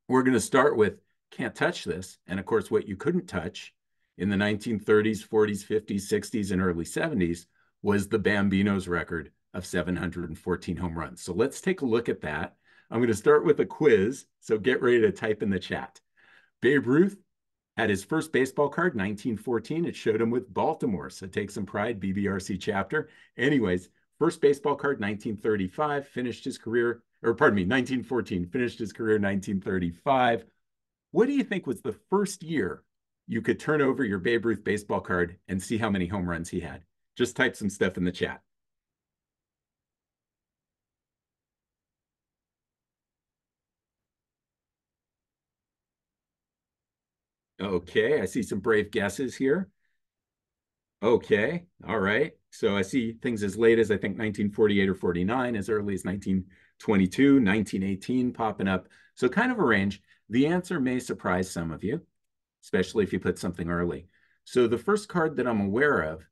We're going to start with can't touch this. And of course, what you couldn't touch in the 1930s, 40s, 50s, 60s, and early 70s was the Bambino's record of 714 home runs. So let's take a look at that. I'm going to start with a quiz. So get ready to type in the chat. Babe Ruth had his first baseball card, 1914. It showed him with Baltimore. So take some pride, BBRC chapter. Anyways, first baseball card, 1935, finished his career, or pardon me, 1914, finished his career 1935. What do you think was the first year you could turn over your Babe Ruth baseball card and see how many home runs he had? Just type some stuff in the chat. Okay, I see some brave guesses here. Okay, all right. So I see things as late as I think 1948 or 49, as early as 1922, 1918 popping up. So kind of a range. The answer may surprise some of you, especially if you put something early. So the first card that I'm aware of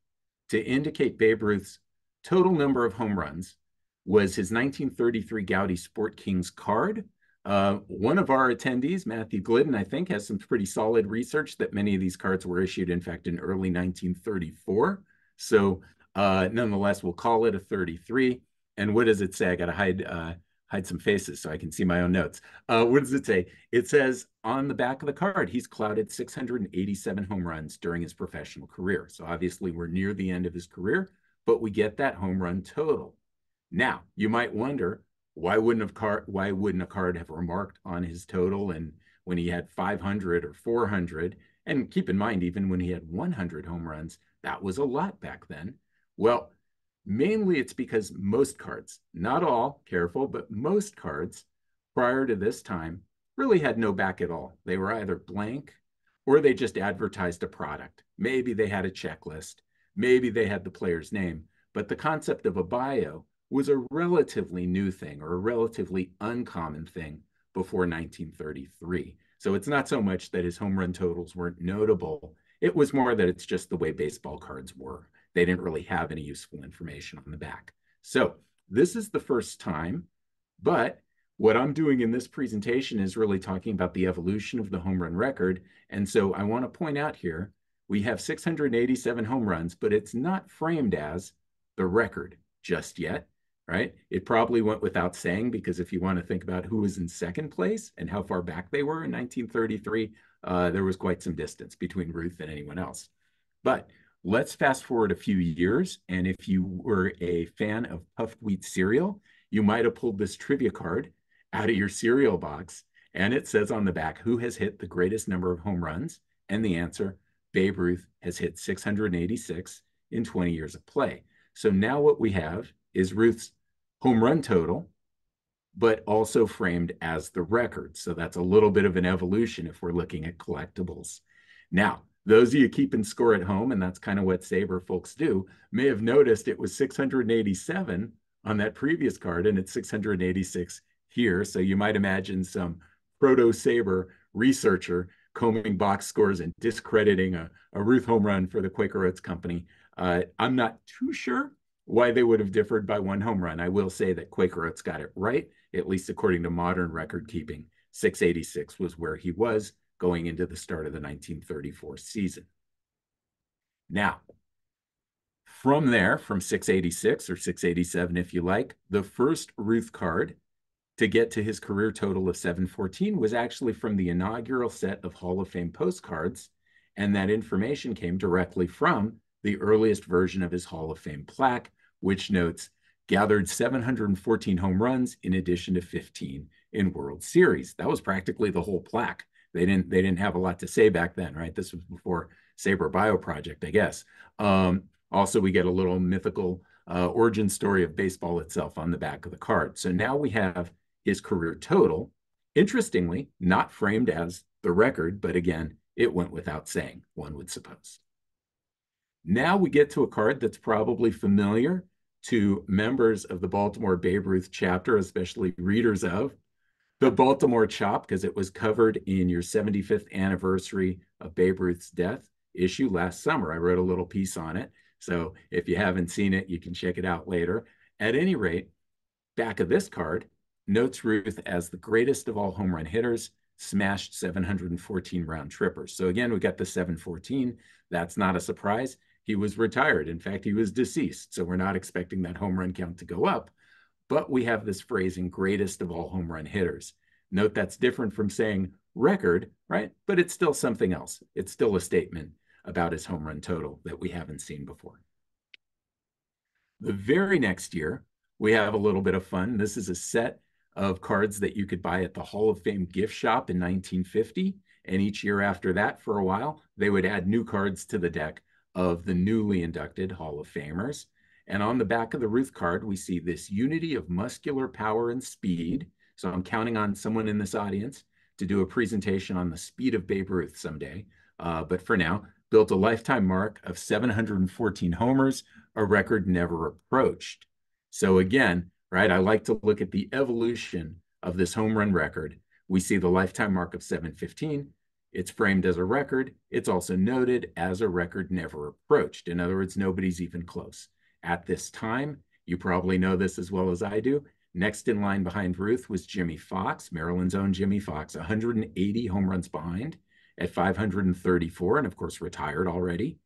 to indicate Babe Ruth's total number of home runs was his 1933 Gaudy Sport Kings card. One of our attendees, Matthew Glidden, I think, has some pretty solid research that many of these cards were issued, in fact, in early 1934. So nonetheless, we'll call it a 33. And what does it say? I got to hide some faces so I can see my own notes. What does it say? It says on the back of the card, he's clouded 687 home runs during his professional career. So obviously we're near the end of his career, but we get that home run total. Now, you might wonder, why wouldn't a card have remarked on his total and when he had 500 or 400? And keep in mind, even when he had 100 home runs, that was a lot back then. Well, mainly it's because most cards, not all, careful, but most cards prior to this time really had no back at all. They were either blank or they just advertised a product. Maybe they had a checklist, maybe they had the player's name, but the concept of a bio was a relatively new thing or a relatively uncommon thing before 1933. So it's not so much that his home run totals weren't notable. It was more that it's just the way baseball cards were. They didn't really have any useful information on the back. So this is the first time, but what I'm doing in this presentation is really talking about the evolution of the home run record. And so I want to point out here, we have 687 home runs, but it's not framed as the record just yet, right? It probably went without saying, because if you want to think about who was in second place and how far back they were in 1933, there was quite some distance between Ruth and anyone else. But let's fast forward a few years. And if you were a fan of puffed wheat cereal, you might have pulled this trivia card out of your cereal box. And it says on the back, who has hit the greatest number of home runs? And the answer, Babe Ruth has hit 686 in 20 years of play. So now what we have is Ruth's home run total, but also framed as the record. So that's a little bit of an evolution if we're looking at collectibles. Now, those of you keeping score at home, and that's kind of what SABR folks do, may have noticed it was 687 on that previous card, and it's 686 here. So you might imagine some proto-SABR researcher combing box scores and discrediting a Ruth home run for the Quaker Oats Company. I'm not too sure why they would have differed by one home run. I will say that Quaker Oats got it right, at least according to modern record keeping. 686 was where he was going into the start of the 1934 season. Now, from there, from 686 or 687, if you like, the first Ruth card to get to his career total of 714 was actually from the inaugural set of Hall of Fame postcards. And that information came directly from the earliest version of his Hall of Fame plaque, which notes gathered 714 home runs in addition to 15 in World Series. That was practically the whole plaque. They didn't have a lot to say back then, right? This was before SABR Bio Project, I guess. Also, we get a little mythical origin story of baseball itself on the back of the card. So now we have his career total. Interestingly, not framed as the record, but again, it went without saying, one would suppose. Now we get to a card that's probably familiar to members of the Baltimore Babe Ruth chapter, especially readers of the Baltimore Chop, because it was covered in your 75th anniversary of Babe Ruth's death issue last summer. I wrote a little piece on it. So if you haven't seen it, you can check it out later. At any rate, back of this card notes Ruth as the greatest of all home run hitters, smashed 714 round trippers. So again, we got the 714. That's not a surprise. He was retired. In fact, he was deceased. So we're not expecting that home run count to go up. But we have this phrasing, greatest of all home run hitters. Note that's different from saying record, right? But it's still something else. It's still a statement about his home run total that we haven't seen before. The very next year, we have a little bit of fun. This is a set of cards that you could buy at the Hall of Fame gift shop in 1950. And each year after that, for a while, they would add new cards to the deck of the newly inducted Hall of Famers. And on the back of the Ruth card, we see this unity of muscular power and speed. So I'm counting on someone in this audience to do a presentation on the speed of Babe Ruth someday. But for now, built a lifetime mark of 714 homers, a record never approached. So again, right, I like to look at the evolution of this home run record. We see the lifetime mark of 715. It's framed as a record. It's also noted as a record never approached. In other words, nobody's even close. At this time, you probably know this as well as I do, next in line behind Ruth was Jimmy Fox, Maryland's own Jimmy Fox, 180 home runs behind at 534, and of course retired already.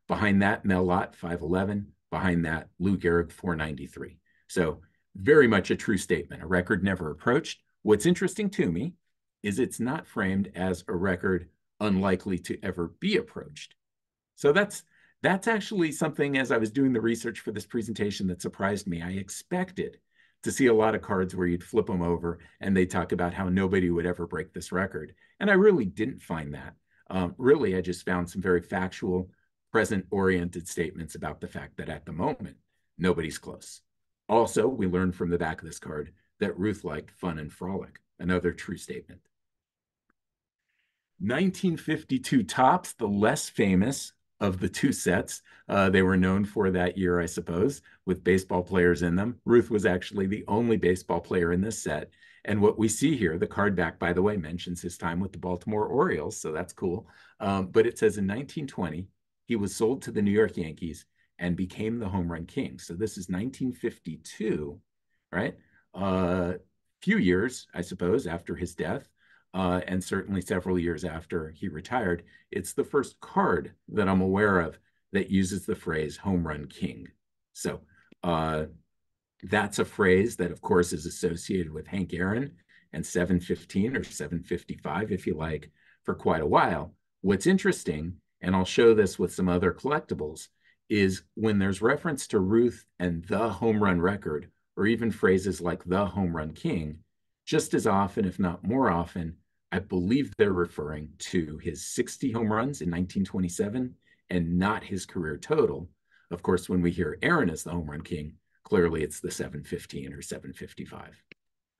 Behind that, Mel Lott, 511. Behind that, Lou Gehrig, 493. So very much a true statement, a record never approached. What's interesting to me is it's not framed as a record unlikely to ever be approached. So that's actually something, as I was doing the research for this presentation, that surprised me. I expected to see a lot of cards where you'd flip them over and they talk about how nobody would ever break this record. And I really didn't find that. Really, I just found some very factual, present-oriented statements about the fact that at the moment, nobody's close. Also, we learned from the back of this card that Ruth liked fun and frolic, another true statement. 1952 Topps, the less famous of the two sets. They were known for that year, I suppose, with baseball players in them. Ruth was actually the only baseball player in this set. And what we see here, the card back, by the way, mentions his time with the Baltimore Orioles, so that's cool. But it says in 1920, he was sold to the New York Yankees and became the home run king. So this is 1952, right? Few years, I suppose, after his death. And certainly several years after he retired. It's the first card that I'm aware of that uses the phrase home run king. So that's a phrase that, of course, is associated with Hank Aaron and 715 or 755, if you like, for quite a while. What's interesting, and I'll show this with some other collectibles, is when there's reference to Ruth and the home run record, or even phrases like the home run king, just as often, if not more often, I believe they're referring to his 60 home runs in 1927 and not his career total. Of course, when we hear Aaron as the home run king, clearly it's the 715 or 755.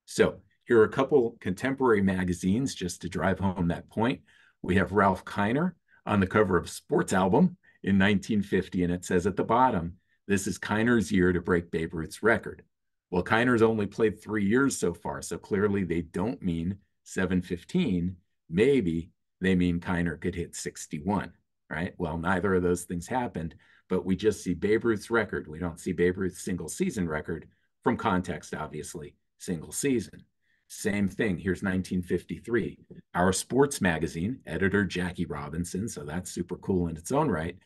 So here are a couple contemporary magazines just to drive home that point. We have Ralph Kiner on the cover of Sports Album in 1950, and it says at the bottom, this is Kiner's year to break Babe Ruth's record. Well, Kiner's only played 3 years so far, so clearly they don't mean 715. Maybe they mean Kiner could hit 61, right? Well, neither of those things happened, but we just see Babe Ruth's record. We don't see Babe Ruth's single season record from context, obviously, single season. Same thing, here's 1953. Our sports magazine, editor Jackie Robinson, so that's super cool in its own right.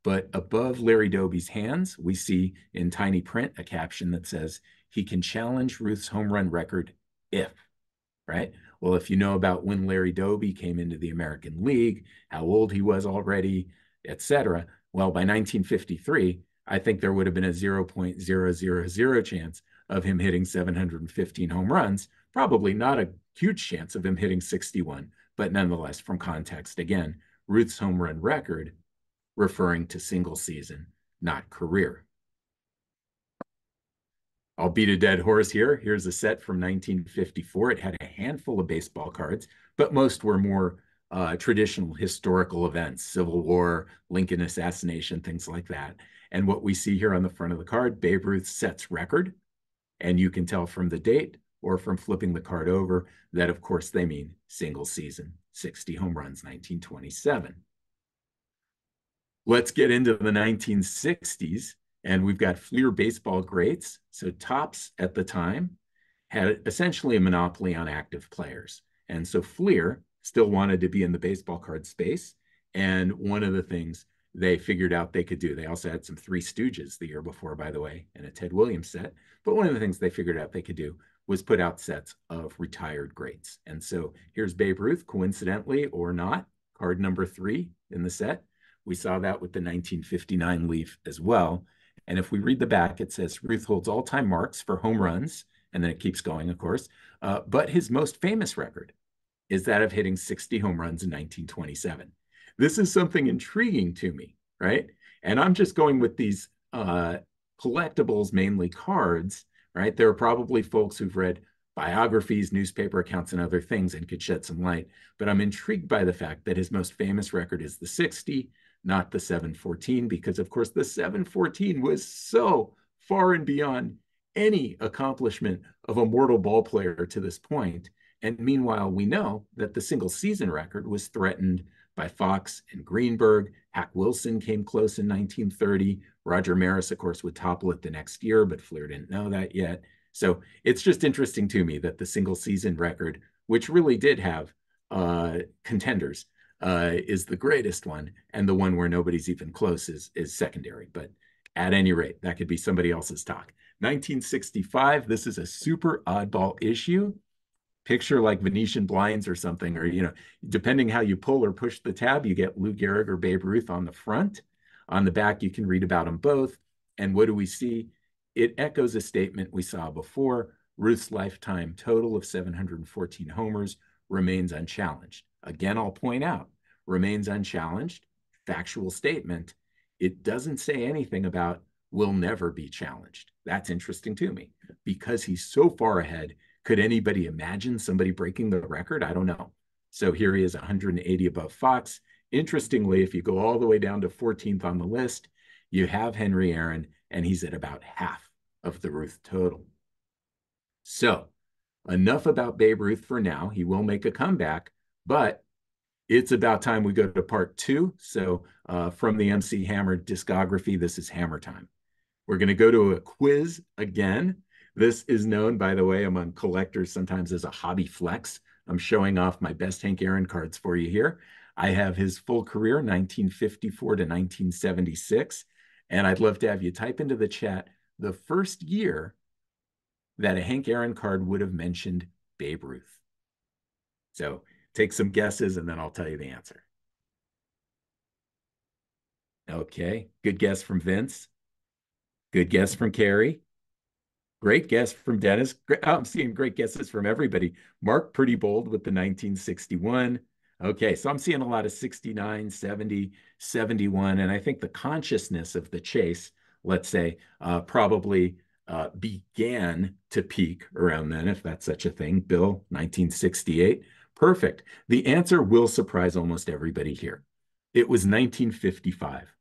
But above Larry Doby's hands, we see in tiny print a caption that says, he can challenge Ruth's home run record if, right? Well, if you know about when Larry Doby came into the American League, how old he was already, etc., well, by 1953, I think there would have been a 0.000 chance of him hitting 715 home runs, probably not a huge chance of him hitting 61, but nonetheless, from context, again, Ruth's home run record referring to single season, not career. I'll beat a dead horse here. Here's a set from 1954. It had a handful of baseball cards, but most were more traditional historical events, Civil War, Lincoln assassination, things like that. And what we see here on the front of the card, Babe Ruth sets record. And you can tell from the date or from flipping the card over that, of course, they mean single season, 60 home runs, 1927. Let's get into the 1960s. And we've got Fleer baseball greats. So Topps at the time had essentially a monopoly on active players. And so Fleer still wanted to be in the baseball card space. And one of the things they figured out they could do, they also had some Three Stooges the year before, by the way, and a Ted Williams set. But one of the things they figured out they could do was put out sets of retired greats. And so here's Babe Ruth, coincidentally or not, card number 3 in the set. We saw that with the 1959 Leaf as well. And if we read the back, it says Ruth holds all-time marks for home runs, and then it keeps going, of course. But his most famous record is that of hitting 60 home runs in 1927. This is something intriguing to me, right? And I'm just going with these collectibles, mainly cards, right? There are probably folks who've read biographies, newspaper accounts, and other things and could shed some light. But I'm intrigued by the fact that his most famous record is the 60, not the 714, because of course the 714 was so far and beyond any accomplishment of a mortal ball player to this point. And meanwhile, we know that the single season record was threatened by Fox and Greenberg. Hack Wilson came close in 1930. Roger Maris, of course, would topple it the next year, but Fleer didn't know that yet. So it's just interesting to me that the single season record, which really did have contenders, is the greatest one, and the one where nobody's even close is secondary. But at any rate, that could be somebody else's talk. 1965, this is a super oddball issue. Picture like Venetian blinds or something, or, depending how you pull or push the tab, you get Lou Gehrig or Babe Ruth on the front. On the back, you can read about them both. And what do we see? It echoes a statement we saw before. Ruth's lifetime total of 714 homers remains unchallenged. Again, I'll point out, remains unchallenged, factual statement. It doesn't say anything about will never be challenged. That's interesting to me because he's so far ahead. Could anybody imagine somebody breaking the record? I don't know. So here he is, 180 above Fox. Interestingly, if you go all the way down to 14th on the list, you have Henry Aaron, and he's at about half of the Ruth total. So enough about Babe Ruth for now. He will make a comeback, but it's about time we go to part 2. So from the MC Hammer discography, this is Hammer time. We're going to go to a quiz again. This is known, by the way, among collectors sometimes as a hobby flex. I'm showing off my best Hank Aaron cards for you here. I have his full career, 1954 to 1976. And I'd love to have you type into the chat the first year that a Hank Aaron card would have mentioned Babe Ruth. So take some guesses and then I'll tell you the answer. Okay, good guess from Vince. Good guess from Carrie. Great guess from Dennis. I'm seeing great guesses from everybody. Mark, pretty bold with the 1961. Okay, so I'm seeing a lot of 69, 70, 71, and I think the consciousness of the chase, let's say, probably began to peak around then, if that's such a thing. Bill, 1968. Perfect. The answer will surprise almost everybody here. It was 1955.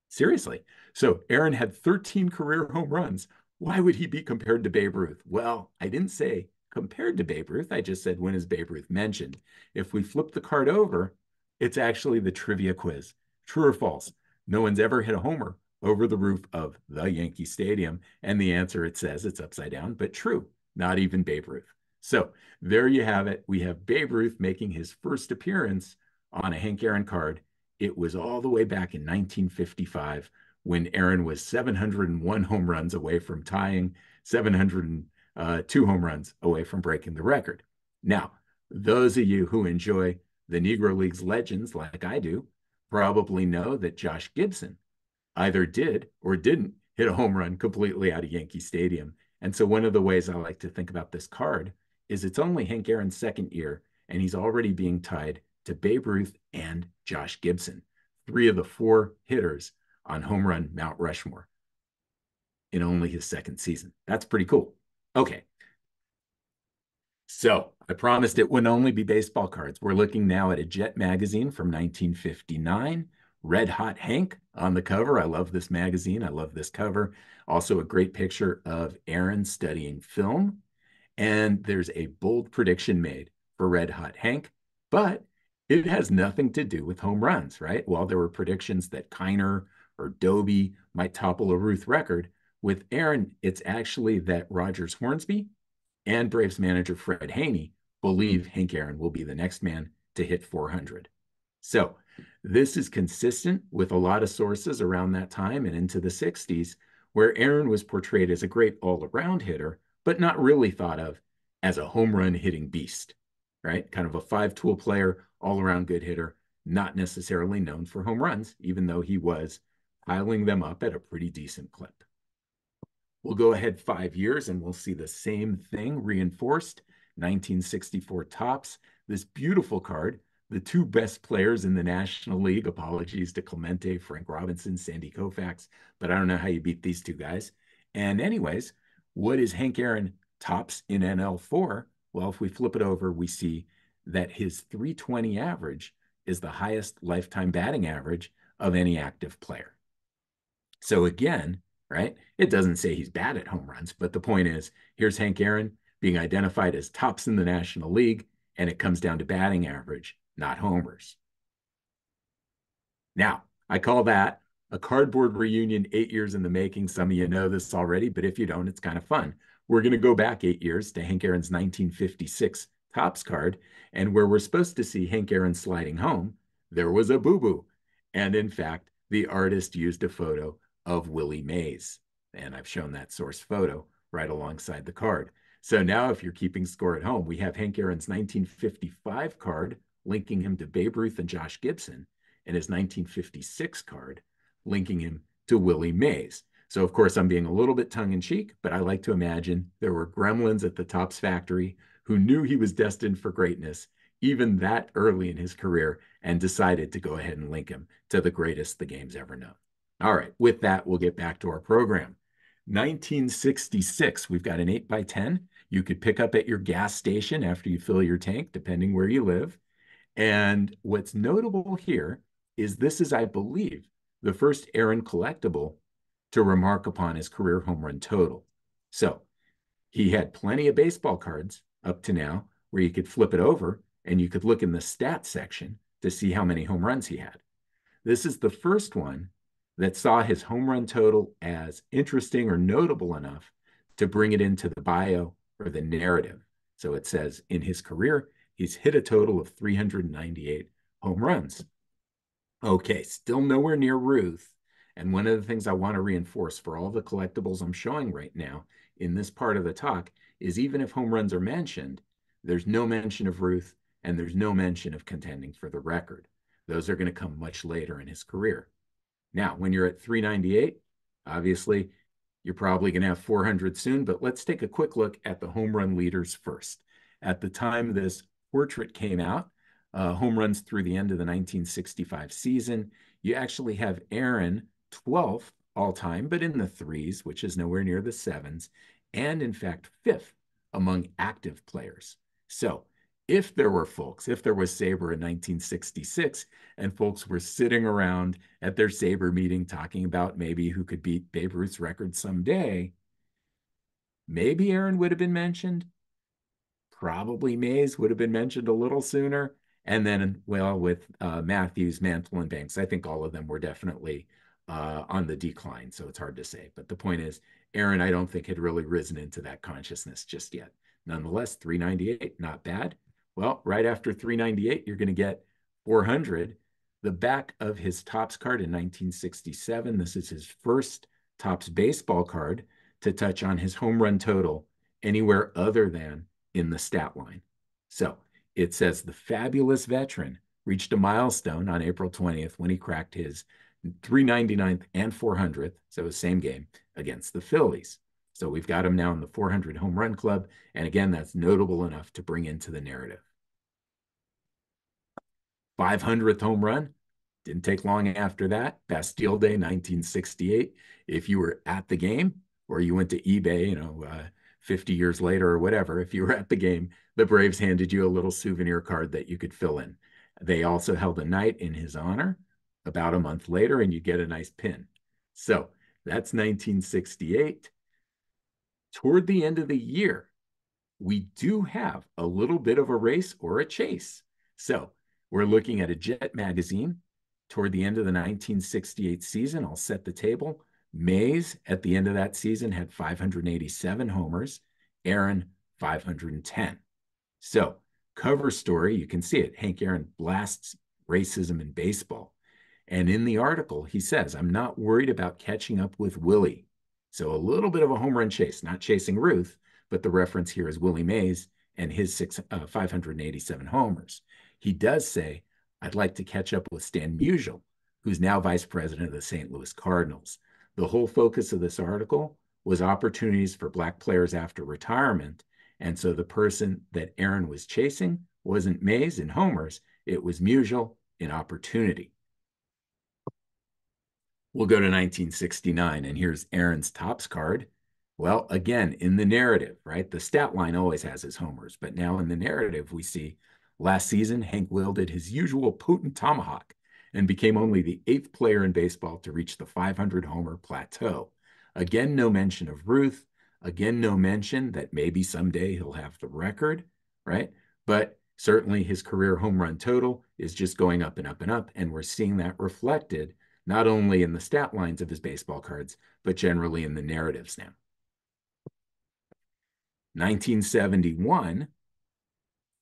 Seriously. So Aaron had 13 career home runs. Why would he be compared to Babe Ruth? Well, I didn't say compared to Babe Ruth. I just said, when is Babe Ruth mentioned? If we flip the card over, it's actually the trivia quiz. True or false? No one's ever hit a homer over the roof of the Yankee Stadium. And the answer, it says it's upside down, but true. Not even Babe Ruth. So there you have it. We have Babe Ruth making his first appearance on a Hank Aaron card. It was all the way back in 1955 when Aaron was 701 home runs away from tying, 702 home runs away from breaking the record. Now, those of you who enjoy the Negro Leagues legends like I do probably know that Josh Gibson either did or didn't hit a home run completely out of Yankee Stadium. And so one of the ways I like to think about this card is it's only Hank Aaron's second year, and he's already being tied to Babe Ruth and Josh Gibson, 3 of the 4 hitters on Home Run Mount Rushmore in only his second season. That's pretty cool. Okay. So I promised it wouldn't only be baseball cards. We're looking now at a Jet magazine from 1959. Red Hot Hank on the cover. I love this magazine. I love this cover. Also a great picture of Aaron studying film. And there's a bold prediction made for Red Hot Hank, but it has nothing to do with home runs, right? While there were predictions that Kiner or Doby might topple a Ruth record, with Aaron, it's actually that Rogers Hornsby and Braves manager Fred Haney believe Hank Aaron will be the next man to hit 400. So this is consistent with a lot of sources around that time and into the 60s, where Aaron was portrayed as a great all-around hitter, but not really thought of as a home run hitting beast, right? Kind of a five-tool player, all-around good hitter, not necessarily known for home runs, even though he was piling them up at a pretty decent clip. We'll go ahead 5 years and we'll see the same thing reinforced. 1964 Topps, this beautiful card, the two best players in the National League. Apologies to Clemente, Frank Robinson, Sandy Koufax, but I don't know how you beat these two guys. And anyways, what is Hank Aaron Topps in NL4? Well, if we flip it over, we see that his 320 average is the highest lifetime batting average of any active player. So again, right, it doesn't say he's bad at home runs, but the point is, here's Hank Aaron being identified as tops in the National League, and it comes down to batting average, not homers. Now, I call that a cardboard reunion 8 years in the making. Some of you know this already, but if you don't, it's kind of fun. We're going to go back 8 years to Hank Aaron's 1956 Topps card, and where we're supposed to see Hank Aaron sliding home, there was a boo-boo. And in fact, the artist used a photo of Willie Mays. And I've shown that source photo right alongside the card. So now if you're keeping score at home, we have Hank Aaron's 1955 card linking him to Babe Ruth and Josh Gibson, and his 1956 card linking him to Willie Mays. So of course I'm being a little bit tongue-in-cheek, but I like to imagine there were gremlins at the Topps factory who knew he was destined for greatness even that early in his career and decided to go ahead and link him to the greatest the game's ever known. All right, with that, we'll get back to our program. 1966, we've got an 8x10 you could pick up at your gas station after you fill your tank, depending where you live. And what's notable here is this is, I believe, the first Aaron collectible to remark upon his career home run total. So he had plenty of baseball cards up to now where you could flip it over and you could look in the stats section to see how many home runs he had. This is the first one that saw his home run total as interesting or notable enough to bring it into the bio or the narrative. So it says in his career, he's hit a total of 398 home runs. Okay, still nowhere near Ruth. And one of the things I want to reinforce for all the collectibles I'm showing right now in this part of the talk is even if home runs are mentioned, there's no mention of Ruth and there's no mention of contending for the record. Those are going to come much later in his career. Now, when you're at 398, obviously, you're probably going to have 400 soon, but let's take a quick look at the home run leaders first. At the time this portrait came out, home runs through the end of the 1965 season, you actually have Aaron 12th all-time, but in the threes, which is nowhere near the sevens, and in fact, fifth among active players. So if there were folks, if there was SABR in 1966 and folks were sitting around at their SABR meeting talking about maybe who could beat Babe Ruth's record someday, maybe Aaron would have been mentioned. Probably Mays would have been mentioned a little sooner. And then, well, with Matthews, Mantle, and Banks, I think all of them were definitely on the decline. So it's hard to say. But the point is, Aaron, I don't think had really risen into that consciousness just yet. Nonetheless, 398, not bad. Well, right after 398, you're going to get 400. The back of his Topps card in 1967, this is his first Topps baseball card to touch on his home run total anywhere other than in the stat line. So it says the fabulous veteran reached a milestone on April 20th when he cracked his 399th and 400th, so same game, against the Phillies. So we've got him now in the 400 home run club. And again, that's notable enough to bring into the narrative. 500th home run. Didn't take long after that. Bastille Day, 1968. If you were at the game or you went to eBay, 50 years later or whatever, if you were at the game, the Braves handed you a little souvenir card that you could fill in. They also held a night in his honor about a month later, and you get a nice pin. So that's 1968. Toward the end of the year, we do have a little bit of a race or a chase. So we're looking at a Jet magazine toward the end of the 1968 season. I'll set the table. Mays at the end of that season had 587 homers, Aaron 510. So Cover story, you can see it. Hank Aaron blasts racism in baseball. And in the article, he says, I'm not worried about catching up with Willie. So a little bit of a home run chase, not chasing Ruth, but the reference here is Willie Mays and his 587 homers. He does say, I'd like to catch up with Stan Musial, who's now vice president of the St. Louis Cardinals. The whole focus of this article was opportunities for Black players after retirement. And so the person that Aaron was chasing wasn't Mays in homers, it was Musial in opportunity. We'll go to 1969, and here's Aaron's Topps card. Well, again, in the narrative, right? The stat line always has his homers, but now in the narrative, we see last season, Hank wielded his usual potent tomahawk and became only the 8th player in baseball to reach the 500 homer plateau. Again, no mention of Ruth. Again, no mention that maybe someday he'll have the record, right? But certainly his career home run total is just going up and up and up, and we're seeing that reflected not only in the stat lines of his baseball cards, but generally in the narratives now. 1971,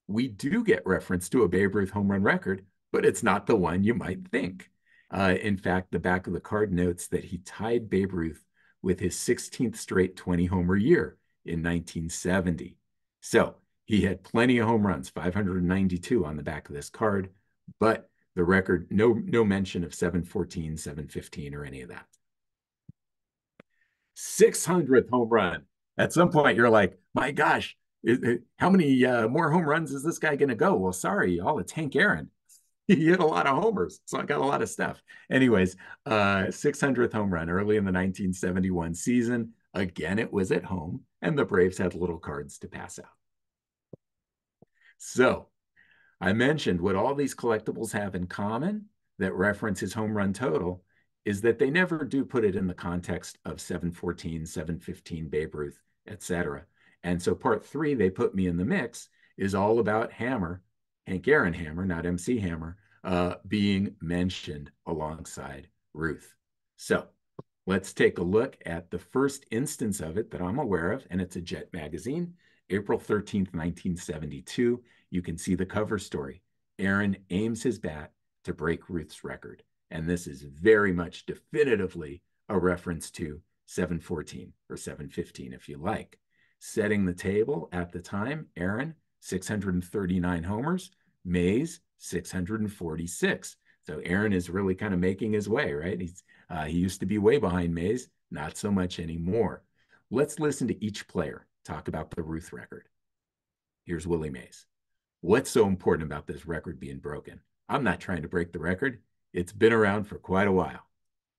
we do get reference to a Babe Ruth home run record, but it's not the one you might think. In fact, the back of the card notes that he tied Babe Ruth with his 16th straight 20-homer year in 1970. So he had plenty of home runs, 592 on the back of this card, but the record, no mention of 714, 715, or any of that. 600th home run. At some point, you're like, my gosh, how many more home runs is this guy going to go? Well, sorry, y'all, it's Hank Aaron. He hit a lot of homers, so I got a lot of stuff. Anyways, 600th home run early in the 1971 season. Again, it was at home, and the Braves had little cards to pass out. So I mentioned what all these collectibles have in common that reference his home run total is that they never do put it in the context of 714, 715 Babe Ruth, etc. And so part 3, they put me in the mix, is all about Hammer, Hank Aaron Hammer, not MC Hammer, being mentioned alongside Ruth. So let's take a look at the first instance of it that I'm aware of, and it's a Jet magazine, April 13th, 1972. You can see the cover story. Aaron aims his bat to break Ruth's record. And this is very much definitively a reference to 714 or 715, if you like. Setting the table at the time, Aaron, 639 homers, Mays, 646. So Aaron is really kind of making his way, right? He used to be way behind Mays, not so much anymore. Let's listen to each player talk about the Ruth record. Here's Willie Mays. What's so important about this record being broken? I'm not trying to break the record. It's been around for quite a while.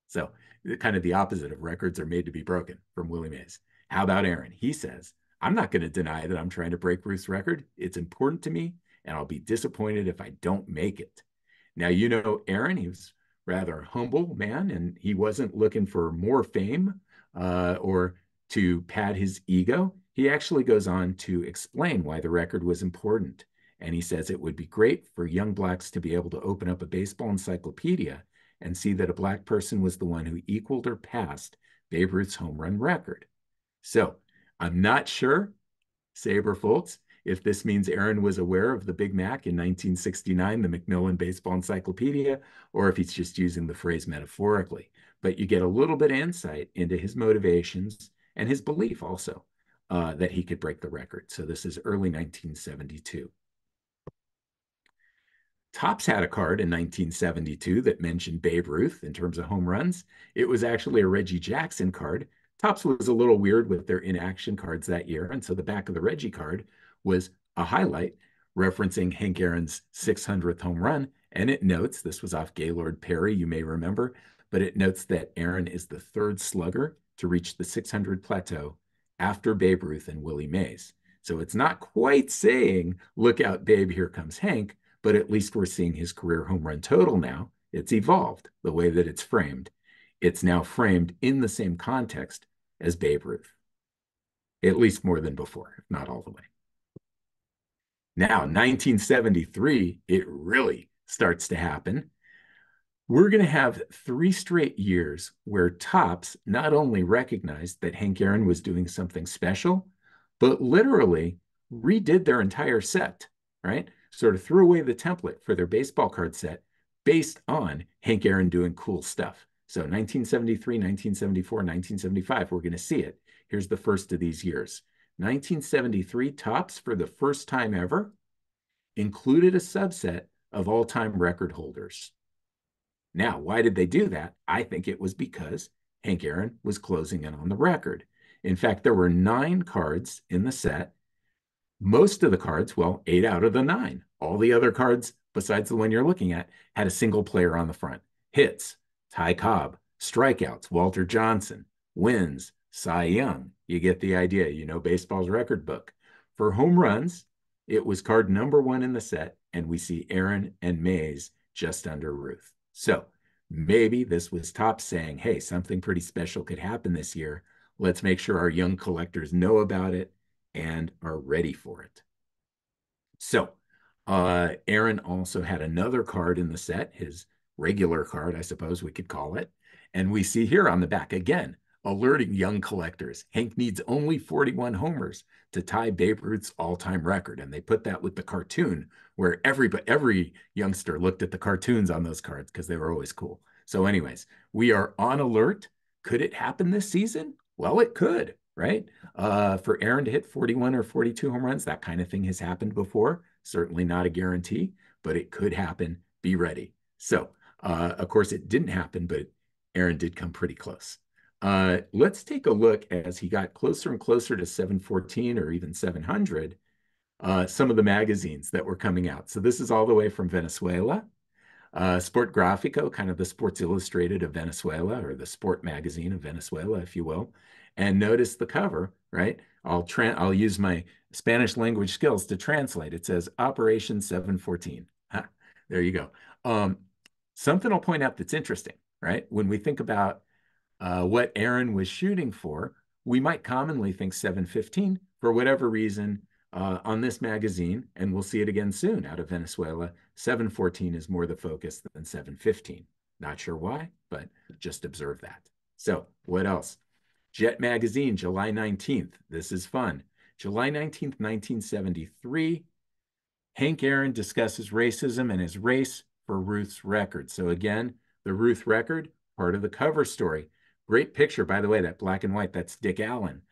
So kind of the opposite of records are made to be broken from Willie Mays. How about Aaron? He says, I'm not going to deny that I'm trying to break Ruth's record. It's important to me, and I'll be disappointed if I don't make it. Now, you know, Aaron, he was rather a humble man, and he wasn't looking for more fame or to pad his ego. He actually goes on to explain why the record was important. And he says it would be great for young Blacks to be able to open up a baseball encyclopedia and see that a Black person was the one who equaled or passed Babe Ruth's home run record. So I'm not sure, SABR folks, if this means Aaron was aware of the Big Mac in 1969, the Macmillan Baseball Encyclopedia, or if he's just using the phrase metaphorically. But you get a little bit of insight into his motivations and his belief also that he could break the record. So this is early 1972. Topps had a card in 1972 that mentioned Babe Ruth in terms of home runs. It was actually a Reggie Jackson card. Topps was a little weird with their inaction cards that year, and so the back of the Reggie card was a highlight referencing Hank Aaron's 600th home run, and it notes, this was off Gaylord Perry, you may remember, but it notes that Aaron is the 3rd slugger to reach the 600 plateau after Babe Ruth and Willie Mays. So it's not quite saying, look out, Babe, here comes Hank, but at least we're seeing his career home run total now. It's evolved the way that it's framed. It's now framed in the same context as Babe Ruth, at least more than before, if not all the way. Now, 1973, it really starts to happen. We're going to have 3 straight years where Topps not only recognized that Hank Aaron was doing something special, but literally redid their entire set. right, sort of threw away the template for their baseball card set based on Hank Aaron doing cool stuff. So 1973, 1974, 1975, we're going to see it. Here's the first of these years. 1973 Topps, for the first time ever, included a subset of all-time record holders. Now, why did they do that? I think it was because Hank Aaron was closing in on the record. In fact, there were 9 cards in the set. Most of the cards, well, 8 out of the 9, all the other cards besides the one you're looking at, had a single player on the front. Hits, Ty Cobb; strikeouts, Walter Johnson; wins, Cy Young. You get the idea, you know baseball's record book. For home runs, it was card number 1 in the set, and we see Aaron and Mays just under Ruth. So maybe this was Topps saying, hey, something pretty special could happen this year. Let's make sure our young collectors know about it and are ready for it. So Aaron also had another card in the set, his regular card, I suppose we could call it. And we see here on the back, again, alerting young collectors, Hank needs only 41 homers to tie Babe Ruth's all-time record. And they put that with the cartoon where every youngster looked at the cartoons on those cards because they were always cool. So anyways, we are on alert. Could it happen this season? Well, it could, right? For Aaron to hit 41 or 42 home runs, that kind of thing has happened before. Certainly not a guarantee, but it could happen. Be ready. So, of course, it didn't happen, but Aaron did come pretty close. Let's take a look as he got closer and closer to 714 or even 700, some of the magazines that were coming out. So this is all the way from Venezuela. Sport Grafico, kind of the Sports Illustrated of Venezuela, or the sport magazine of Venezuela, if you will. And notice the cover, right? I'll use my Spanish language skills to translate. It says Operation 714. There you go. Something I'll point out that's interesting, right? When we think about what Aaron was shooting for, we might commonly think 715 for whatever reason. On this magazine, and we'll see it again soon out of Venezuela, 714 is more the focus than 715. Not sure why, but just observe that. So what else? Jet Magazine, July 19th. This is fun. July 19th, 1973. Hank Aaron discusses racism and his race for Ruth's record. So again, the Ruth record, part of the cover story. Great picture, by the way, that black and white. That's Dick Allen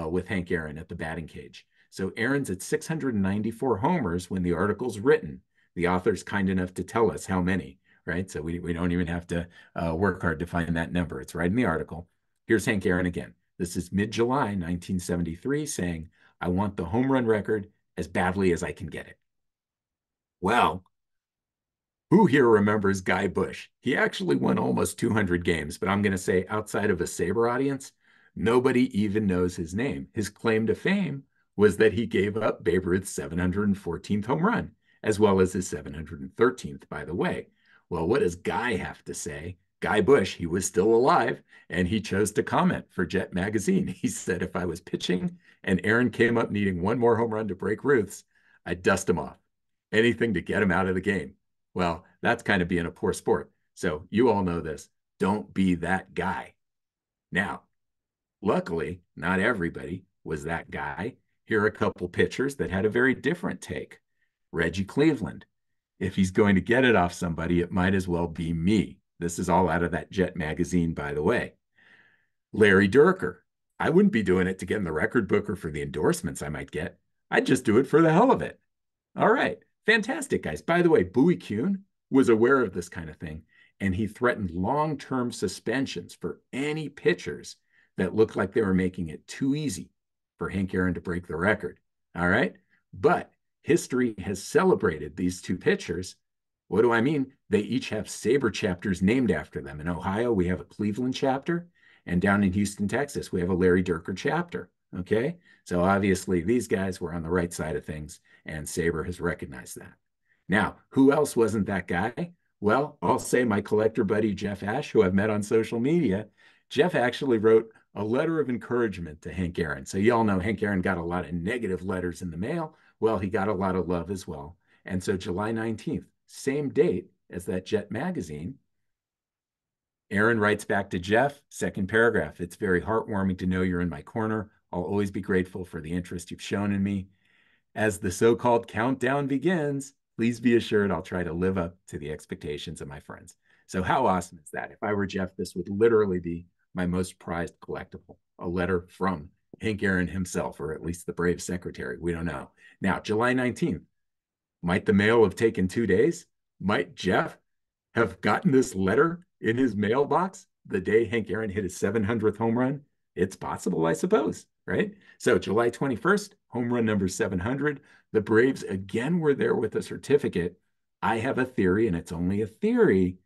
with Hank Aaron at the batting cage. So Aaron's at 694 homers when the article's written. The author's kind enough to tell us how many, right? So we don't even have to work hard to find that number. It's right in the article. Here's Hank Aaron again. This is mid-July 1973 saying, I want the home run record as badly as I can get it. Well, who here remembers Guy Bush? He actually won almost 200 games, but I'm going to say outside of a SABR audience, nobody even knows his name. His claim to fame was that he gave up Babe Ruth's 714th home run, as well as his 713th, by the way. Well, what does Guy have to say? Guy Bush, he was still alive, and he chose to comment for Jet Magazine. He said, if I was pitching and Aaron came up needing one more home run to break Ruth's, I'd dust him off. Anything to get him out of the game. Well, that's kind of being a poor sport. So you all know this. Don't be that guy. Now, luckily, not everybody was that guy. Here are a couple pitchers that had a very different take. Reggie Cleveland. If he's going to get it off somebody, it might as well be me. This is all out of that Jet magazine, by the way. Larry Dierker. I wouldn't be doing it to get in the record book or for the endorsements I might get. I'd just do it for the hell of it. All right. Fantastic, guys. By the way, Bowie Kuhn was aware of this kind of thing, and he threatened long-term suspensions for any pitchers that looked like they were making it too easy for Hank Aaron to break the record. All right. But history has celebrated these two pitchers. What do I mean? They each have SABR chapters named after them. In Ohio, we have a Cleveland chapter, and down in Houston, Texas, we have a Larry Dierker chapter. Okay. So obviously these guys were on the right side of things, and SABR has recognized that. Now, who else wasn't that guy? Well, I'll say my collector buddy, Jeff Ash, who I've met on social media. Jeff actually wrote a letter of encouragement to Hank Aaron. So you all know Hank Aaron got a lot of negative letters in the mail. Well, he got a lot of love as well. And so July 19th, same date as that Jet magazine, Aaron writes back to Jeff, second paragraph. It's very heartwarming to know you're in my corner. I'll always be grateful for the interest you've shown in me. as the so-called countdown begins, please be assured I'll try to live up to the expectations of my friends. So how awesome is that? If I were Jeff, this would literally be my most prized collectible, a letter from Hank Aaron himself, or at least the Braves secretary. We don't know. Now, July 19th, might the mail have taken 2 days? Might Jeff have gotten this letter in his mailbox the day Hank Aaron hit his 700th home run? It's possible, I suppose, right? So July 21st, home run number 700. The Braves again were there with a certificate. I have a theory, and it's only a theory,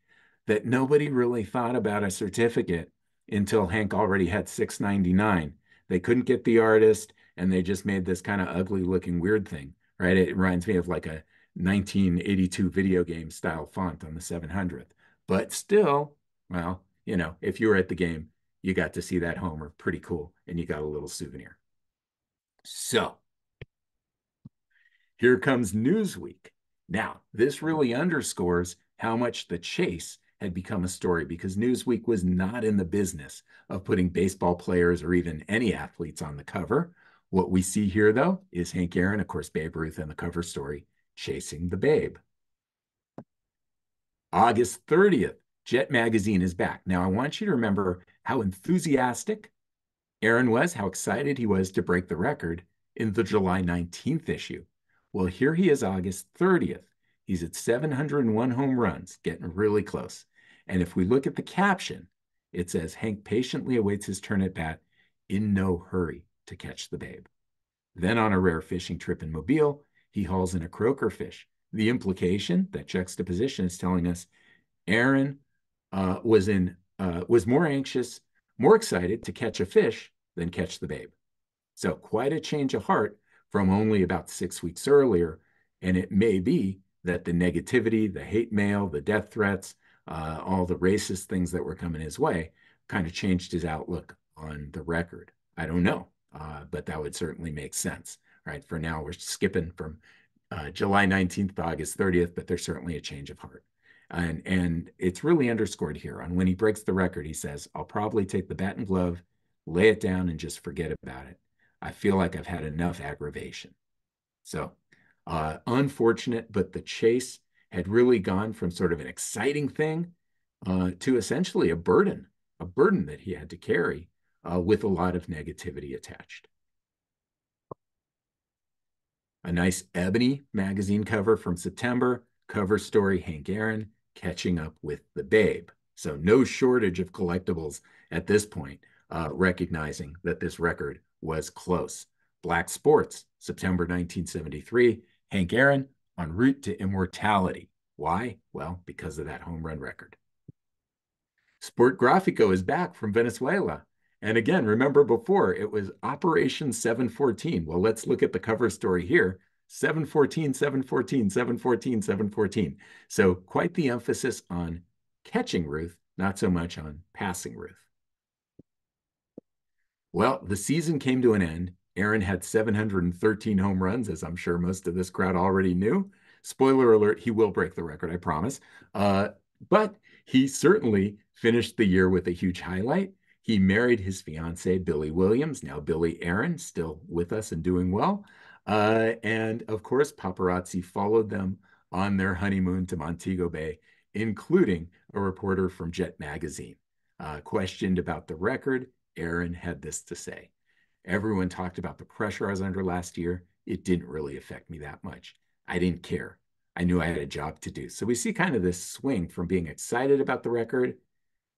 that nobody really thought about a certificate until Hank already had 699. They couldn't get the artist, and they just made this kind of ugly looking weird thing, right? It reminds me of like a 1982 video game style font on the 700th. But still, well, if you were at the game, you got to see that homer. Pretty cool. And you got a little souvenir. So here comes Newsweek. Now, this really underscores how much the chase had become a story, because Newsweek was not in the business of putting baseball players or even any athletes on the cover. What we see here, though, is Hank Aaron, of course, Babe Ruth, and the cover story, chasing the Babe. August 30th, Jet Magazine is back. Now, I want you to remember how enthusiastic Aaron was, how excited he was to break the record in the July 19th issue. Well, here he is August 30th. He's at 701 home runs, getting really close. And if we look at the caption, it says, Hank patiently awaits his turn at bat in no hurry to catch the Babe. Then on a rare fishing trip in Mobile, he hauls in a croaker fish. The implication, that juxtaposition, is telling us Aaron was more anxious, more excited to catch a fish than catch the Babe. So quite a change of heart from only about 6 weeks earlier. And it may be that the negativity, the hate mail, the death threats, all the racist things that were coming his way kind of changed his outlook on the record. I don't know, but that would certainly make sense, right? For now, we're skipping from July 19th to August 30th, but there's certainly a change of heart. And it's really underscored here on when he breaks the record. He says, I'll probably take the bat and glove, lay it down, and just forget about it. I feel like I've had enough aggravation. So unfortunate, but the chase had really gone from sort of an exciting thing to essentially a burden that he had to carry with a lot of negativity attached. A nice Ebony magazine cover from September, cover story Hank Aaron catching up with the Babe. So no shortage of collectibles at this point, recognizing that this record was close. Black Sports, September 1973, Hank Aaron en route to immortality. Why? Well, because of that home run record. Sport Grafico is back from Venezuela. And again, remember before, it was Operation 714. Well, let's look at the cover story here. 714, 714, 714, 714. So quite the emphasis on catching Ruth, not so much on passing Ruth. Well, the season came to an end. Aaron had 713 home runs, as I'm sure most of this crowd already knew. Spoiler alert, he will break the record, I promise. But he certainly finished the year with a huge highlight. He married his fiancee, Billie Williams, now Billie Aaron, still with us and doing well. And of course, paparazzi followed them on their honeymoon to Montego Bay, including a reporter from Jet Magazine. Questioned about the record, Aaron had this to say. Everyone talked about the pressure I was under last year. It didn't really affect me that much. I didn't care. I knew I had a job to do. So we see kind of this swing from being excited about the record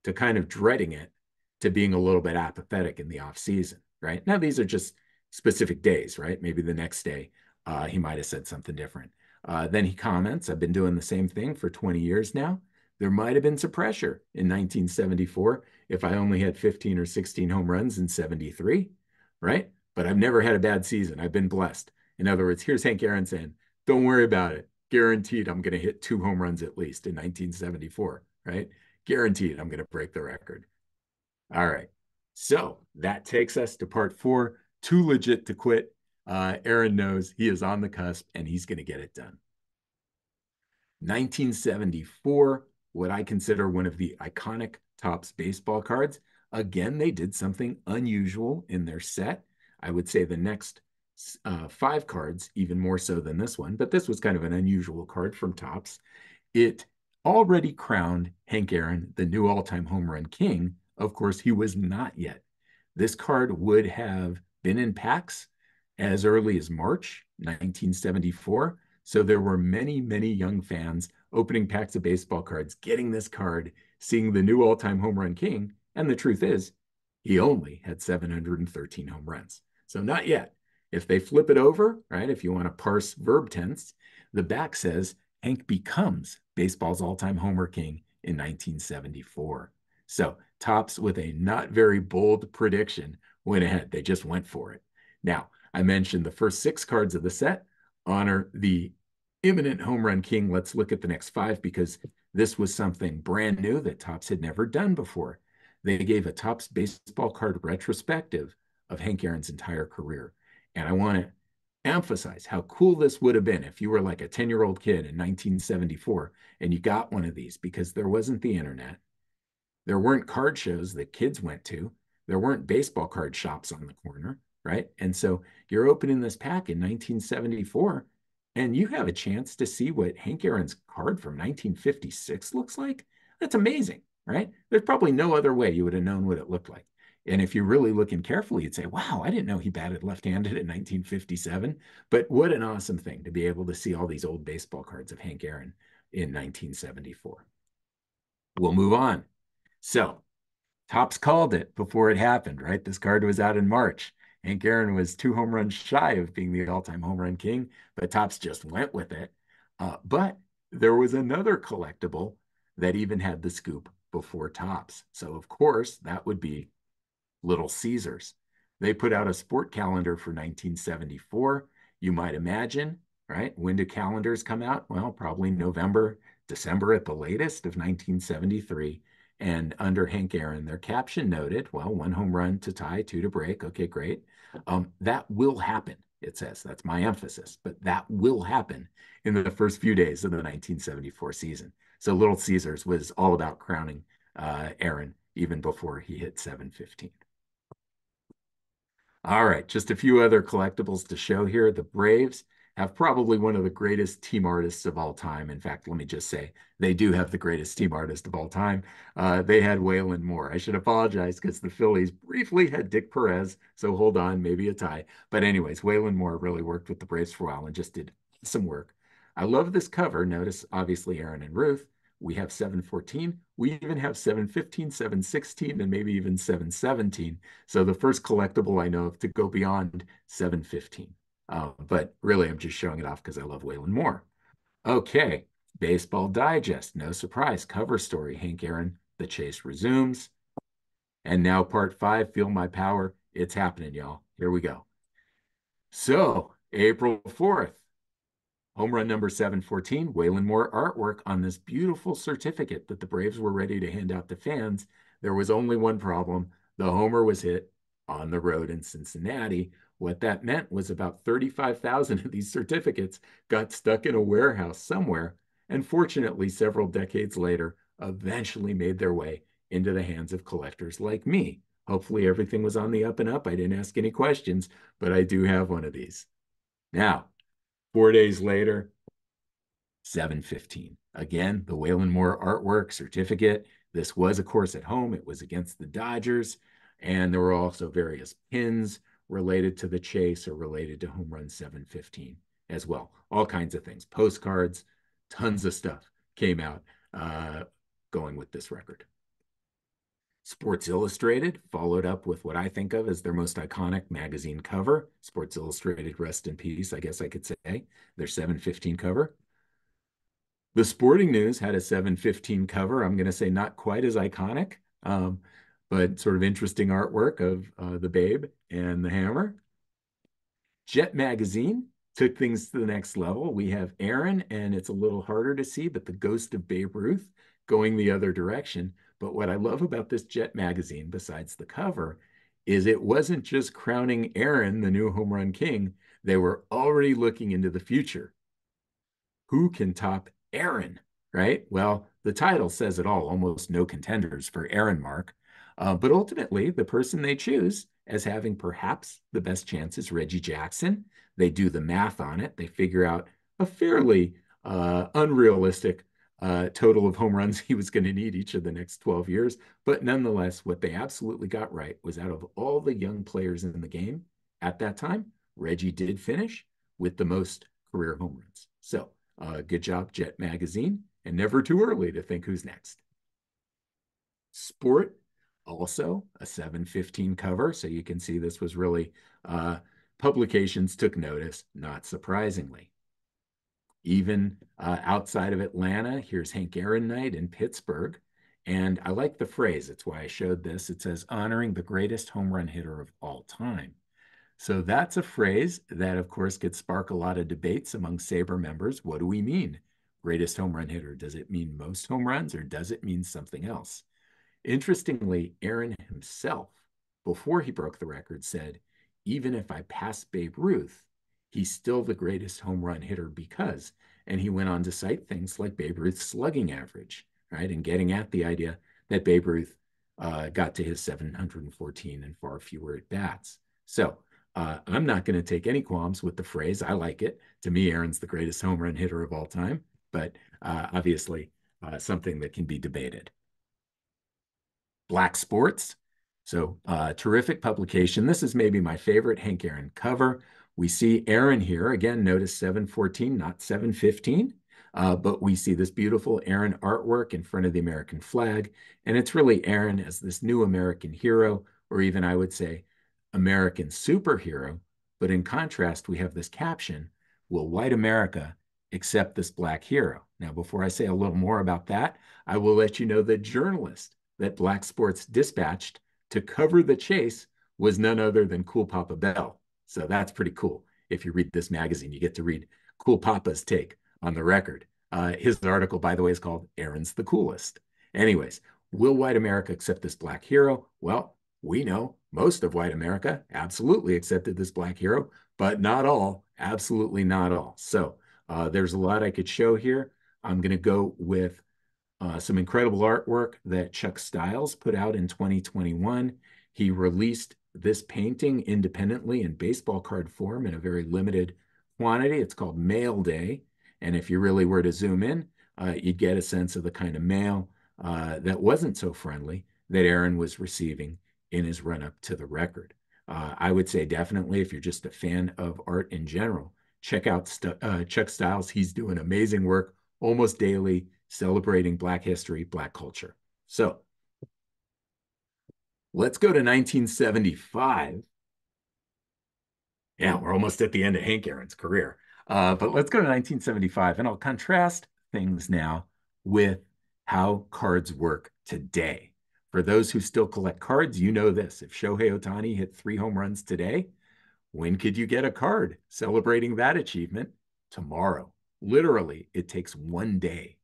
to kind of dreading it to being a little bit apathetic in the off season, right? Now, these are just specific days, right? Maybe the next day he might have said something different. Then he comments, I've been doing the same thing for 20 years now. There might have been some pressure in 1974 if I only had 15 or 16 home runs in 73, right? But I've never had a bad season. I've been blessed. In other words, here's Hank Aaron saying, don't worry about it. Guaranteed I'm going to hit 2 home runs at least in 1974, right? Guaranteed I'm going to break the record. All right. So that takes us to part 4, too legit to quit. Aaron knows he is on the cusp and he's going to get it done. 1974, what I consider one of the iconic Topps baseball cards. Again, they did something unusual in their set. I would say the next five cards, even more so than this one, but this was kind of an unusual card from Topps. It already crowned Hank Aaron the new all-time home run king. Of course, he was not yet. This card would have been in packs as early as March 1974. So there were many, many young fans opening packs of baseball cards, getting this card, seeing the new all-time home run king. And the truth is, he only had 713 home runs. So not yet. If they flip it over, right, if you want to parse verb tense, the back says Hank becomes baseball's all-time homer king in 1974. So Topps, with a not very bold prediction, went ahead. They just went for it. Now, I mentioned the first six cards of the set honor the imminent home run king. Let's look at the next five because this was something brand new that Topps had never done before. They gave a Topps baseball card retrospective of Hank Aaron's entire career. And I want to emphasize how cool this would have been if you were like a 10-year-old kid in 1974 and you got one of these because there wasn't the internet. There weren't card shows that kids went to. There weren't baseball card shops on the corner, right? And so you're opening this pack in 1974 and you have a chance to see what Hank Aaron's card from 1956 looks like. That's amazing, right? There's probably no other way you would have known what it looked like. And if you're really looking carefully, you'd say, wow, I didn't know he batted left-handed in 1957. But what an awesome thing to be able to see all these old baseball cards of Hank Aaron in 1974. We'll move on. So Topps called it before it happened, right? This card was out in March. Hank Aaron was 2 home runs shy of being the all-time home run king, but Topps just went with it. But there was another collectible that even had the scoop before Topps. So, of course, that would be Little Caesars. They put out a sport calendar for 1974. You might imagine, right? When do calendars come out? Well, probably November, December at the latest of 1973. And under Hank Aaron, their caption noted, well, 1 home run to tie, 2 to break. Okay, great. That will happen, it says. That's my emphasis, but that will happen in the first few days of the 1974 season. So Little Caesars was all about crowning Aaron even before he hit 715. All right, just a few other collectibles to show here. The Braves have probably one of the greatest team artists of all time. In fact, let me just say, they do have the greatest team artist of all time. They had Waylon Moore. I should apologize because the Phillies briefly had Dick Perez, so hold on, maybe a tie. But anyways, Waylon Moore really worked with the Braves for a while and just did some work. I love this cover. Notice, obviously, Aaron and Ruth. We have 714. We even have 715, 716, and maybe even 717. So the first collectible I know of to go beyond 715. But really, I'm just showing it off because I love Waylon Moore. Okay, Baseball Digest. No surprise. Cover story. Hank Aaron, the chase resumes. And now part 5, Feel My Power. It's happening, y'all. Here we go. So, April 4th, home run number 714, Waylon Moore artwork on this beautiful certificate that the Braves were ready to hand out to fans. There was only one problem. The homer was hit on the road in Cincinnati. What that meant was about 35,000 of these certificates got stuck in a warehouse somewhere, and fortunately, several decades later, eventually made their way into the hands of collectors like me. Hopefully, everything was on the up and up. I didn't ask any questions, but I do have one of these. Now, 4 days later, 715. Again, the Waylon Moore artwork certificate. This was, of course, at home. It was against the Dodgers. And there were also various pins related to the chase or related to home run 715 as well. All kinds of things. Postcards, tons of stuff came out going with this record. Sports Illustrated followed up with what I think of as their most iconic magazine cover. Sports Illustrated, rest in peace, I guess I could say, their 715 cover. The Sporting News had a 715 cover. I'm going to say not quite as iconic, but sort of interesting artwork of the Babe and the Hammer. Jet Magazine took things to the next level. We have Aaron, and it's a little harder to see, but the ghost of Babe Ruth going the other direction. But what I love about this Jet Magazine, besides the cover, is it wasn't just crowning Aaron the new home run king. They were already looking into the future. Who can top Aaron, right? Well, the title says it all, almost no contenders for Aaron Mark. But ultimately, the person they choose as having perhaps the best chance is Reggie Jackson. They do the math on it. They figure out a fairly unrealistic total of home runs he was going to need each of the next 12 years. But nonetheless, what they absolutely got right was out of all the young players in the game at that time, Reggie did finish with the most career home runs. So good job, Jet Magazine, and never too early to think who's next. Sport, also a 715 cover. So you can see this was really, publications took notice, not surprisingly. Even outside of Atlanta, here's Hank Aaron night in Pittsburgh. And I like the phrase. It's why I showed this. It says, honoring the greatest home run hitter of all time. So that's a phrase that, of course, could spark a lot of debates among SABR members. What do we mean? Greatest home run hitter? Does it mean most home runs, or does it mean something else? Interestingly, Aaron himself, before he broke the record, said, even if I pass Babe Ruth, he's still the greatest home run hitter because, and he went on to cite things like Babe Ruth's slugging average, right? And getting at the idea that Babe Ruth got to his 714 and far fewer at bats. So I'm not going to take any qualms with the phrase. I like it. To me, Aaron's the greatest home run hitter of all time, but obviously something that can be debated. Black Sports. So terrific publication. This is maybe my favorite Hank Aaron cover. We see Aaron here. Again, notice 714, not 715. But we see this beautiful Aaron artwork in front of the American flag. And it's really Aaron as this new American hero, or even I would say American superhero. But in contrast, we have this caption, will white America accept this black hero? Now, before I say a little more about that, I will let you know the journalist that Black Sports dispatched to cover the chase was none other than Cool Papa Bell. So that's pretty cool. If you read this magazine, you get to read Cool Papa's take on the record. His article, by the way, is called Aaron's the Coolest. Anyways, will white America accept this black hero? Well, we know most of white America absolutely accepted this black hero, but not all, absolutely not all. So there's a lot I could show here. I'm going to go with some incredible artwork that Chuck Stiles put out in 2021. He released this painting independently in baseball card form in a very limited quantity. It's called Mail Day. And if you really were to zoom in, you'd get a sense of the kind of mail that wasn't so friendly that Aaron was receiving in his run-up to the record. I would say definitely, if you're just a fan of art in general, check out Chuck Stiles. He's doing amazing work almost daily, celebrating Black history, Black culture. So let's go to 1975. Yeah, we're almost at the end of Hank Aaron's career. But let's go to 1975, and I'll contrast things now with how cards work today. For those who still collect cards, you know this. If Shohei Ohtani hit 3 home runs today, when could you get a card celebrating that achievement? Tomorrow. Literally, it takes 1 day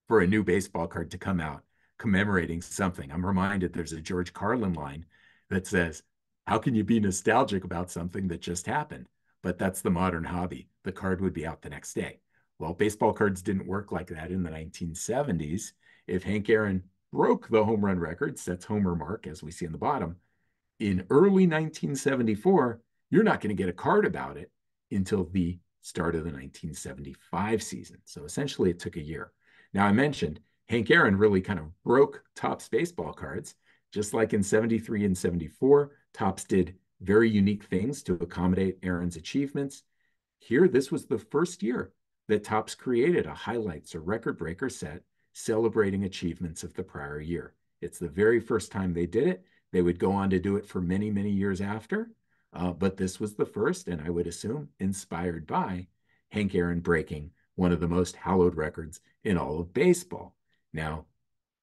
for a new baseball card to come out commemorating something. I'm reminded there's a George Carlin line that says, how can you be nostalgic about something that just happened? But that's the modern hobby. The card would be out the next day. Well, baseball cards didn't work like that in the 1970s. If Hank Aaron broke the home run record, sets homer mark, as we see in the bottom, in early 1974, you're not going to get a card about it until the start of the 1975 season. So essentially, it took a year. Now, I mentioned Hank Aaron really kind of broke Topps baseball cards. Just like in 73 and 74, Topps did very unique things to accommodate Aaron's achievements. Here, this was the first year that Topps created a highlights or record breaker set celebrating achievements of the prior year. It's the very first time they did it. They would go on to do it for many, many years after. But this was the first, and I would assume inspired by Hank Aaron breaking one of the most hallowed records in all of baseball. Now,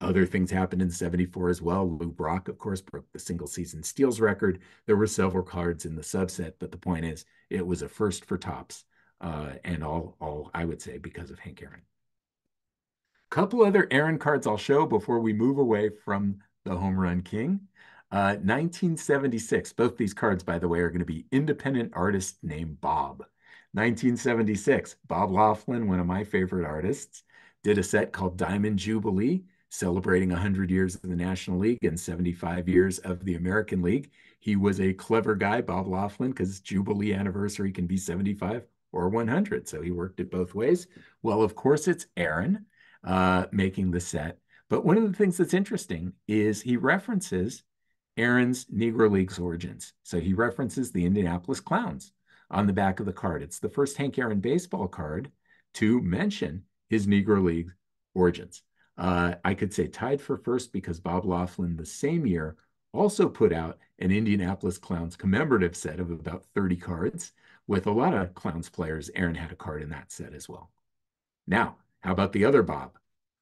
other things happened in 74 as well. Lou Brock, of course, broke the single season steals record. There were several cards in the subset, but the point is it was a first for Topps, and all I would say because of Hank Aaron. Couple other Aaron cards I'll show before we move away from the Home Run King. 1976, both these cards, by the way, are going to be independent artists named Bob. 1976, Bob Laughlin, one of my favorite artists, did a set called Diamond Jubilee, celebrating 100 years of the National League and 75 years of the American League. He was a clever guy, Bob Laughlin, because Jubilee anniversary can be 75 or 100. So he worked it both ways. Well, of course, it's Aaron making the set. But one of the things that's interesting is he references Aaron's Negro Leagues origins. So he references the Indianapolis Clowns on the back of the card. It's the first Hank Aaron baseball card to mention his Negro League origins. I could say tied for first because Bob Laughlin the same year also put out an Indianapolis Clowns commemorative set of about 30 cards with a lot of Clowns players. Aaron had a card in that set as well. Now, how about the other Bob?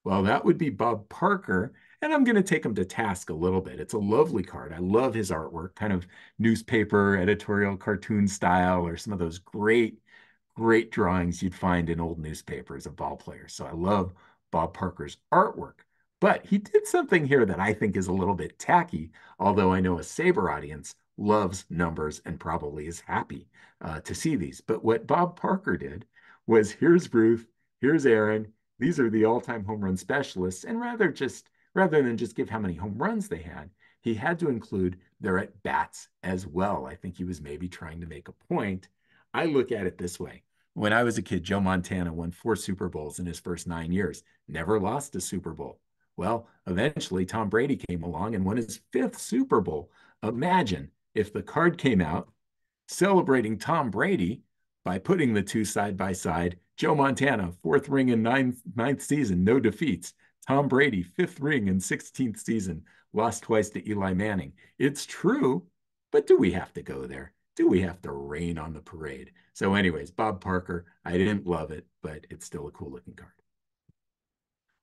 Well, that would be Bob Parker, and I'm going to take him to task a little bit. It's a lovely card. I love his artwork, kind of newspaper, editorial, cartoon style, or some of those great, great drawings you'd find in old newspapers of ball players. So I love Bob Parker's artwork. But he did something here that I think is a little bit tacky, although I know a SABR audience loves numbers and probably is happy to see these. But what Bob Parker did was here's Ruth, here's Aaron. These are the all-time home run specialists. And rather than just give how many home runs they had, he had to include their at-bats as well. I think he was maybe trying to make a point. I look at it this way. When I was a kid, Joe Montana won 4 Super Bowls in his first 9 years, never lost a Super Bowl. Well, eventually Tom Brady came along and won his 5th Super Bowl. Imagine if the card came out celebrating Tom Brady by putting the two side by side. Joe Montana, 4th ring in ninth season, no defeats. Tom Brady, 5th ring in 16th season, lost twice to Eli Manning. It's true, but do we have to go there? Do we have to rain on the parade? So anyways, Bob Parker, I didn't love it, but it's still a cool looking card.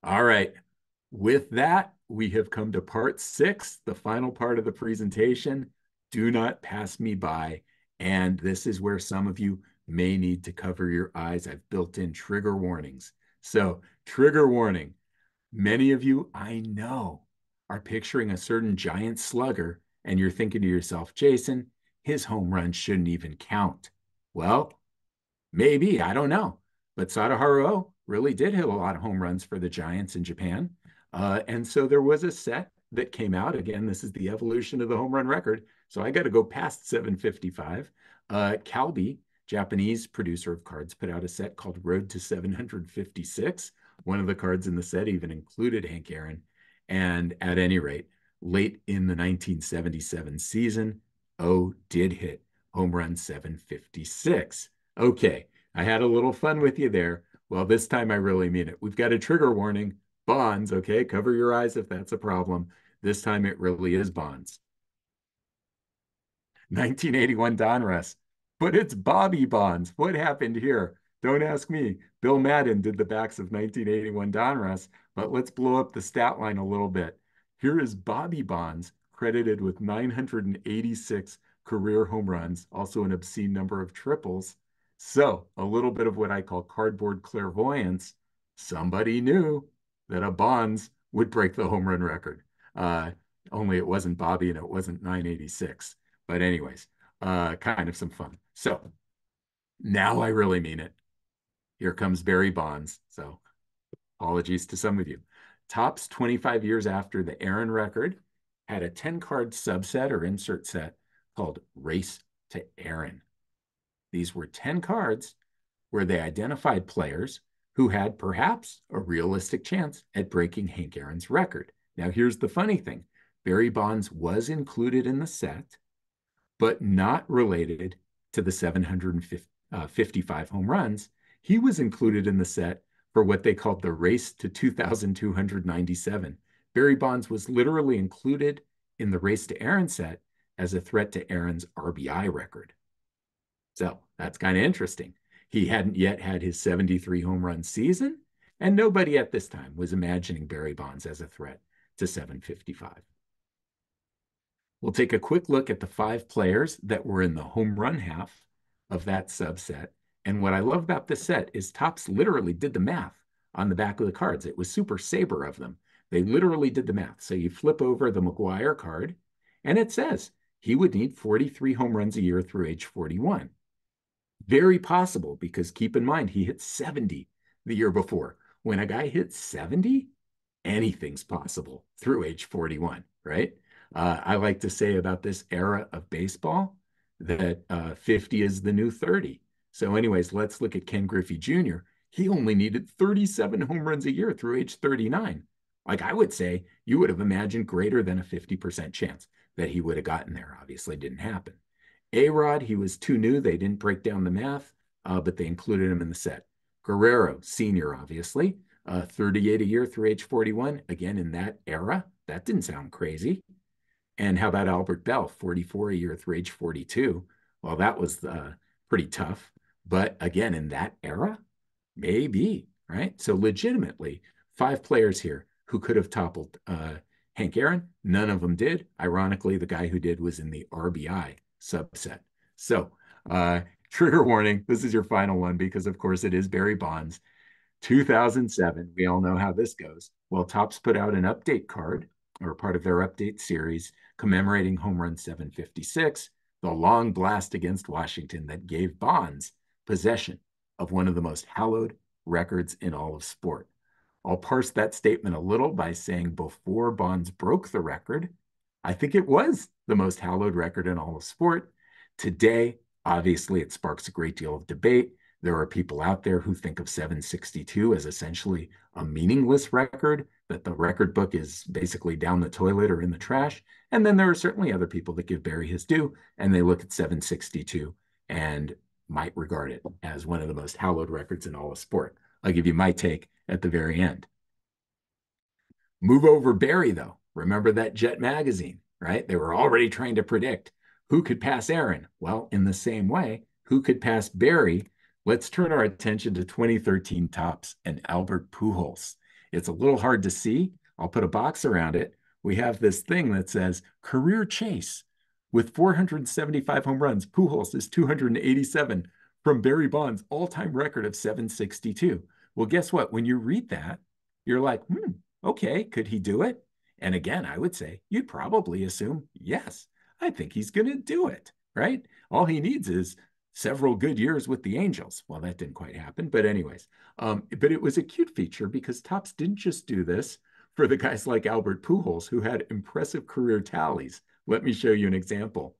All right. With that, we have come to part 6, the final part of the presentation. Do not pass me by. And this is where some of you may need to cover your eyes. I've built in trigger warnings. So trigger warning. Many of you, I know, are picturing a certain giant slugger, and you're thinking to yourself, Jason, his home run shouldn't even count. Well, maybe, I don't know. But Sadaharu really did hit a lot of home runs for the Giants in Japan. And so there was a set that came out. Again, this is the evolution of the home run record. So I got to go past 755. Calbee, Japanese producer of cards, put out a set called Road to 756. One of the cards in the set even included Hank Aaron. And at any rate, late in the 1977 season, O did hit home run 756. Okay, I had a little fun with you there. Well, this time I really mean it. We've got a trigger warning. Bonds, okay? Cover your eyes if that's a problem. This time it really is Bonds. 1981 Donruss. But it's Bobby Bonds. What happened here? Don't ask me. Bill Madden did the backs of 1981 Donruss, but let's blow up the stat line a little bit. Here is Bobby Bonds, credited with 986 career home runs, also an obscene number of triples. So a little bit of what I call cardboard clairvoyance. Somebody knew that a Bonds would break the home run record. Only it wasn't Bobby and it wasn't 986. But anyways, kind of some fun. So now I really mean it. Here comes Barry Bonds. So apologies to some of you. Topps 25 years after the Aaron record had a 10-card subset or insert set called Race to Aaron. These were 10 cards where they identified players who had perhaps a realistic chance at breaking Hank Aaron's record. Now, here's the funny thing. Barry Bonds was included in the set, but not related to the 755 home runs. He was included in the set for what they called the race to 2,297. Barry Bonds was literally included in the race to Aaron set as a threat to Aaron's RBI record. So that's kind of interesting. He hadn't yet had his 73 home run season, and nobody at this time was imagining Barry Bonds as a threat to 755. We'll take a quick look at the 5 players that were in the home run half of that subset. And what I love about this set is Topps literally did the math on the back of the cards. It was super SABR of them. They literally did the math. So you flip over the McGuire card, and it says he would need 43 home runs a year through age 41. Very possible, because keep in mind, he hit 70 the year before. When a guy hits 70, anything's possible through age 41, right? I like to say about this era of baseball that 50 is the new 30. So, anyways, let's look at Ken Griffey Jr. He only needed 37 home runs a year through age 39. Like I would say, you would have imagined greater than a 50% chance that he would have gotten there. Obviously, didn't happen. A-Rod, he was too new. They didn't break down the math, but they included him in the set. Guerrero, senior, obviously, 38 a year through age 41. Again, in that era, that didn't sound crazy. And how about Albert Bell, 44 a year through age 42? Well, that was pretty tough. But again, in that era, maybe, right? So legitimately, five players here who could have toppled Hank Aaron. None of them did. Ironically, the guy who did was in the RBI subset. So trigger warning, this is your final one because, of course, it is Barry Bonds. 2007, we all know how this goes. Well, Topps put out an update card or part of their update series commemorating home run 756, the long blast against Washington that gave Bonds possession of one of the most hallowed records in all of sport. I'll parse that statement a little by saying before Bonds broke the record, I think it was the most hallowed record in all of sport. Today, obviously, it sparks a great deal of debate. There are people out there who think of 762 as essentially a meaningless record, that the record book is basically down the toilet or in the trash. And then there are certainly other people that give Barry his due, and they look at 762 and might regard it as one of the most hallowed records in all of sport. I'll give you my take at the very end. Move over Barry, though. Remember that Jet magazine, right? They were already trying to predict who could pass Aaron. Well, in the same way, who could pass Barry? Let's turn our attention to 2013 Topps and Albert Pujols. It's a little hard to see. I'll put a box around it. We have this thing that says career chase with 475 home runs. Pujols is 287 from Barry Bonds' all-time record of 762. Well, guess what? When you read that, you're like, okay, could he do it? And again, I would say you'd probably assume, yes, I think he's going to do it, right? All he needs is several good years with the Angels. Well, that didn't quite happen, but anyways, but it was a cute feature because Topps didn't just do this for the guys like Albert Pujols, who had impressive career tallies. Let me show you an example.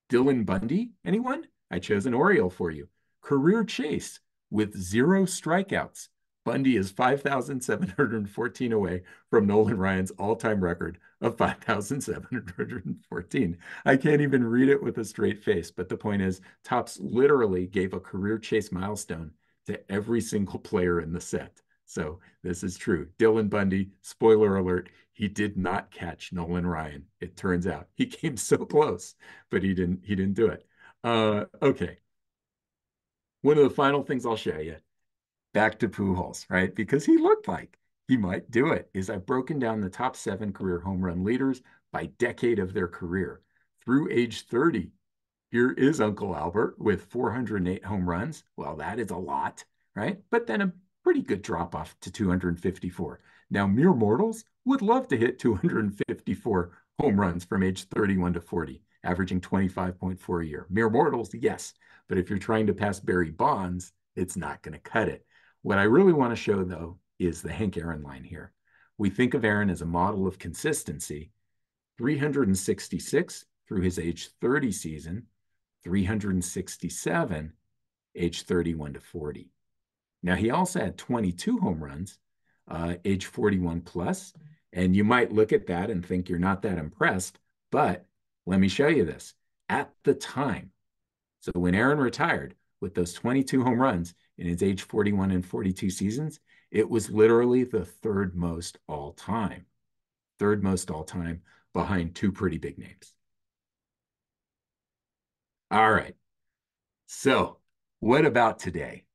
Dylan Bundy, anyone? I chose an Oriole for you. Career chase with 0 strikeouts. Bundy is 5,714 away from Nolan Ryan's all-time record of 5,714. I can't even read it with a straight face, but the point is, Topps literally gave a career chase milestone to every single player in the set. So this is true. Dylan Bundy, spoiler alert, he did not catch Nolan Ryan. It turns out he came so close, but he didn't do it. Okay. One of the final things I'll show you, back to Pujols, right? Because he looked like he might do it, is I've broken down the top 7 career home run leaders by decade of their career. Through age 30, here is Uncle Albert with 408 home runs. Well, that is a lot, right? But then a pretty good drop off to 254. Now, mere mortals would love to hit 254 home runs from age 31 to 40, averaging 25.4 a year. Mere mortals, yes. But if you're trying to pass Barry Bonds, it's not going to cut it. What I really want to show, though, is the Hank Aaron line here. We think of Aaron as a model of consistency. 366 through his age 30 season, 367 age 31 to 40. Now, he also had 22 home runs, age 41 plus, and you might look at that and think you're not that impressed, but let me show you this. At the time, so when Aaron retired with those 22 home runs in his age 41 and 42 seasons, it was literally the third most all time behind 2 pretty big names. All right. So what about today?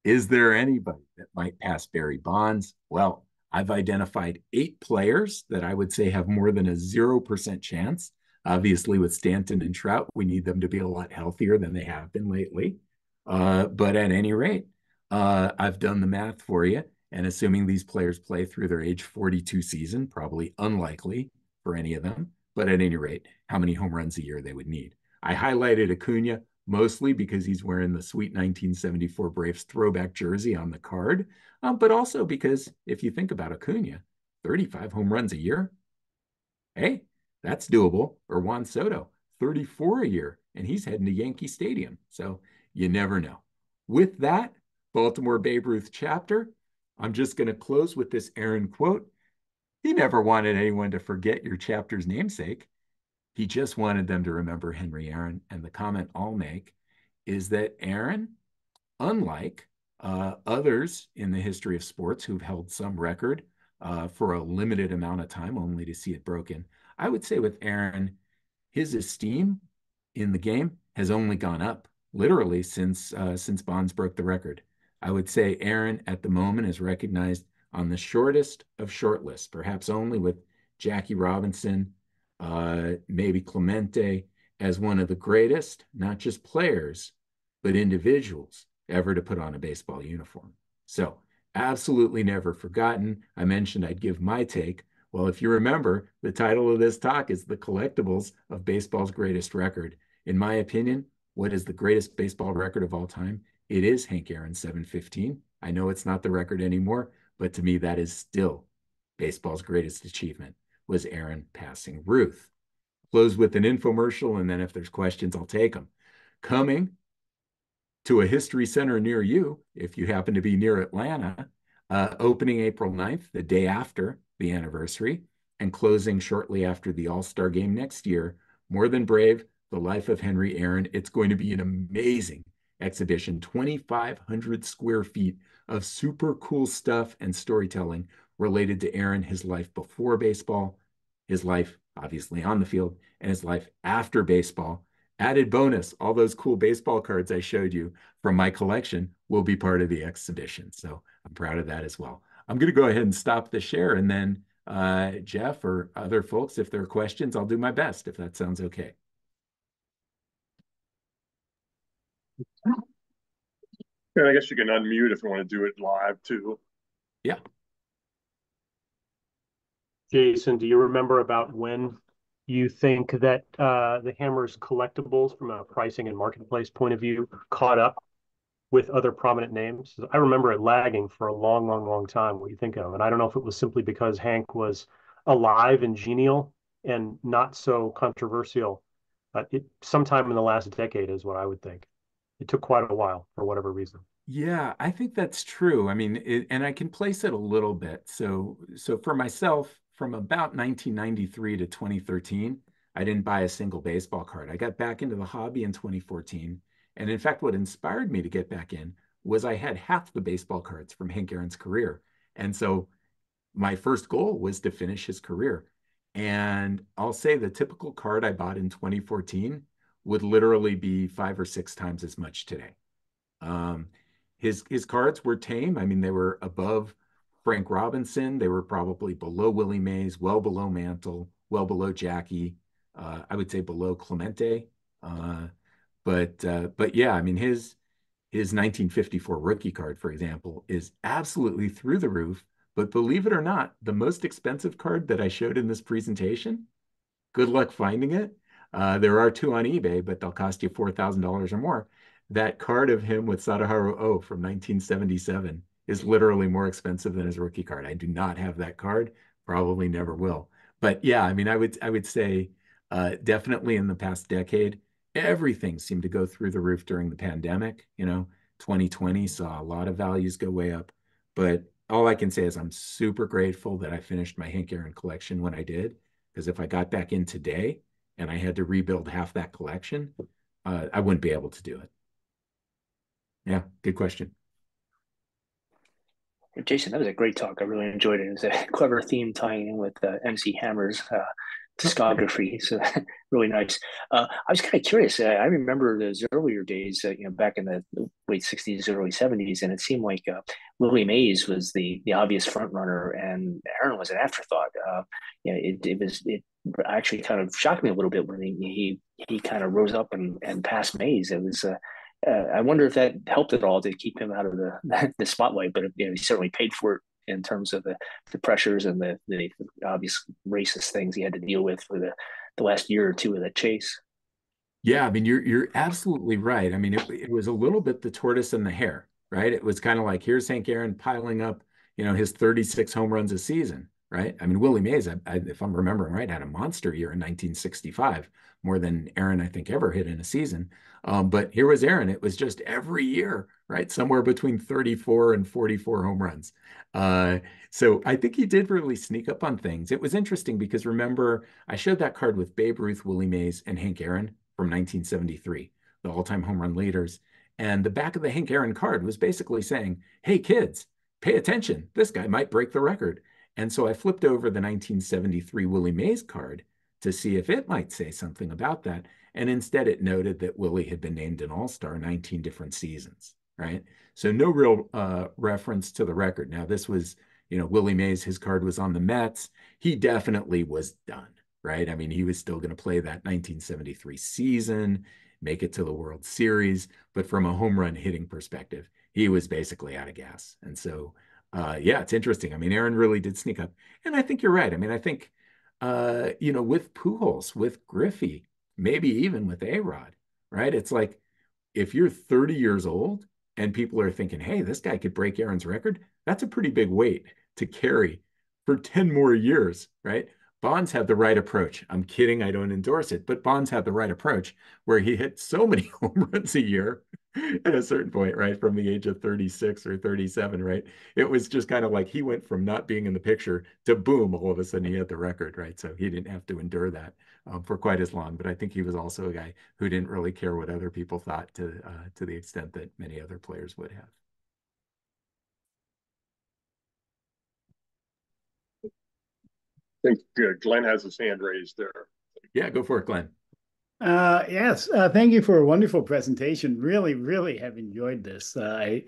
Is there anybody that might pass Barry Bonds? Well, I've identified 8 players that I would say have more than a 0% chance. Obviously, with Stanton and Trout, we need them to be a lot healthier than they have been lately. But at any rate, I've done the math for you. And assuming these players play through their age 42 season, probably unlikely for any of them. But at any rate, how many home runs a year they would need. I highlighted Acuna mostly because he's wearing the sweet 1974 Braves throwback jersey on the card. But also because if you think about Acuna, 35 home runs a year, hey, that's doable. Or Juan Soto, 34 a year, and he's heading to Yankee Stadium. So you never know. With that, Baltimore Babe Ruth chapter, I'm just going to close with this Aaron quote. He never wanted anyone to forget your chapter's namesake. He just wanted them to remember Henry Aaron. And the comment I'll make is that Aaron, unlike others in the history of sports who've held some record for a limited amount of time only to see it broken, I would say with Aaron, his esteem in the game has only gone up literally since Bonds broke the record. I would say Aaron at the moment is recognized on the shortest of short lists, perhaps only with Jackie Robinson, maybe Clemente, as one of the greatest, not just players, but individuals ever to put on a baseball uniform. So absolutely never forgotten. I mentioned I'd give my take. Well, if you remember, the title of this talk is The Collectibles of Baseball's Greatest Record. In my opinion, what is the greatest baseball record of all time? It is Hank Aaron's 715. I know it's not the record anymore, but to me, that is still baseball's greatest achievement, was Aaron passing Ruth. Close with an infomercial, and then if there's questions, I'll take them. Coming to a history center near you, if you happen to be near Atlanta, opening April 9th, the day after the anniversary, and closing shortly after the All-Star game next year. More Than Brave, The Life of Henry Aaron. It's going to be an amazing exhibition, 2,500 square feet of super cool stuff and storytelling related to Aaron, his life before baseball, his life obviously on the field, and his life after baseball. Added bonus, all those cool baseball cards I showed you from my collection will be part of the exhibition. So I'm proud of that as well. I'm going to go ahead and stop the share, and then Jeff or other folks, if there are questions, I'll do my best, if that sounds okay. And I guess you can unmute if you want to do it live too. Yeah. Jason, do you remember about when you think that the Hammer's collectibles, from a pricing and marketplace point of view, caught up with other prominent names? I remember it lagging for a long, long, long time. What do you think of? And I don't know if it was simply because Hank was alive and genial and not so controversial. Sometime in the last decade is what I would think. It took quite a while for whatever reason. Yeah, I think that's true. I mean, and I can place it a little bit. So for myself, from about 1993 to 2013, I didn't buy a single baseball card. I got back into the hobby in 2014. And in fact, what inspired me to get back in was I had half the baseball cards from Hank Aaron's career. And so my first goal was to finish his career. And I'll say the typical card I bought in 2014 would literally be 5 or 6 times as much today. Um, his cards were tame. I mean, they were above Frank Robinson. They were probably below Willie Mays, well below Mantle, well below Jackie. I would say below Clemente. But yeah, I mean his 1954 rookie card, for example, is absolutely through the roof. But believe it or not, the most expensive card that I showed in this presentation, good luck finding it. There are two on eBay, but they'll cost you $4,000 or more. That card of him with Sadaharu O from 1977 is literally more expensive than his rookie card. I do not have that card, probably never will. But yeah, I mean, I would say definitely in the past decade, everything seemed to go through the roof during the pandemic. 2020 saw a lot of values go way up. But all I can say is I'm super grateful that I finished my Hank Aaron collection when I did, because if I got back in today and I had to rebuild half that collection, I wouldn't be able to do it. Yeah, good question. Jason, that was a great talk. I really enjoyed it. It was a clever theme tying in with MC Hammer's discography. So really nice. I was kind of curious. I remember those earlier days, back in the late '60s, early '70s, and it seemed like Willie Mays was the obvious front runner, and Aaron was an afterthought. It actually kind of shocked me a little bit when he kind of rose up and passed Mays. It was. I wonder if that helped at all to keep him out of the spotlight, but he certainly paid for it in terms of the pressures and the obvious racist things he had to deal with for the last year or two of that chase. Yeah, I mean you're absolutely right. I mean it was a little bit the tortoise and the hare. right? It was kind of like, here's Hank Aaron piling up, his 36 home runs a season, right? I mean, Willie Mays, if I'm remembering right, had a monster year in 1965, more than Aaron, I think, ever hit in a season. But here was Aaron. It was just every year, right? Somewhere between 34 and 44 home runs. So I think he did really sneak up on things. It was interesting because remember, I showed that card with Babe Ruth, Willie Mays, and Hank Aaron from 1973, the all-time home run leaders. And the back of the Hank Aaron card was basically saying, hey, kids, pay attention. This guy might break the record. And so I flipped over the 1973 Willie Mays card to see if it might say something about that. And instead, it noted that Willie had been named an all-star 19 different seasons, right? So no real reference to the record. Now, this was, Willie Mays, his card was on the Mets. He definitely was done, right? I mean, he was still going to play that 1973 season, make it to the World Series. But from a home run hitting perspective, he was basically out of gas. And so, yeah, it's interesting. I mean, Aaron really did sneak up. And I think you're right. I mean, I think, with Pujols, with Griffey, maybe even with A-Rod, right? It's like if you're 30 years old and people are thinking, hey, this guy could break Aaron's record, that's a pretty big weight to carry for 10 more years, right? Bonds had the right approach. I'm kidding, I don't endorse it, but Bonds had the right approach where he hit so many home runs a year at a certain point, right? From the age of 36 or 37, right? It was just kind of like he went from not being in the picture to boom, all of a sudden he had the record, right? So he didn't have to endure that for quite as long. But I think he was also a guy who didn't really care what other people thought to the extent that many other players would have. I think Glenn has his hand raised there. Yeah, go for it, Glenn. Yes, thank you for a wonderful presentation. Really, really have enjoyed this. I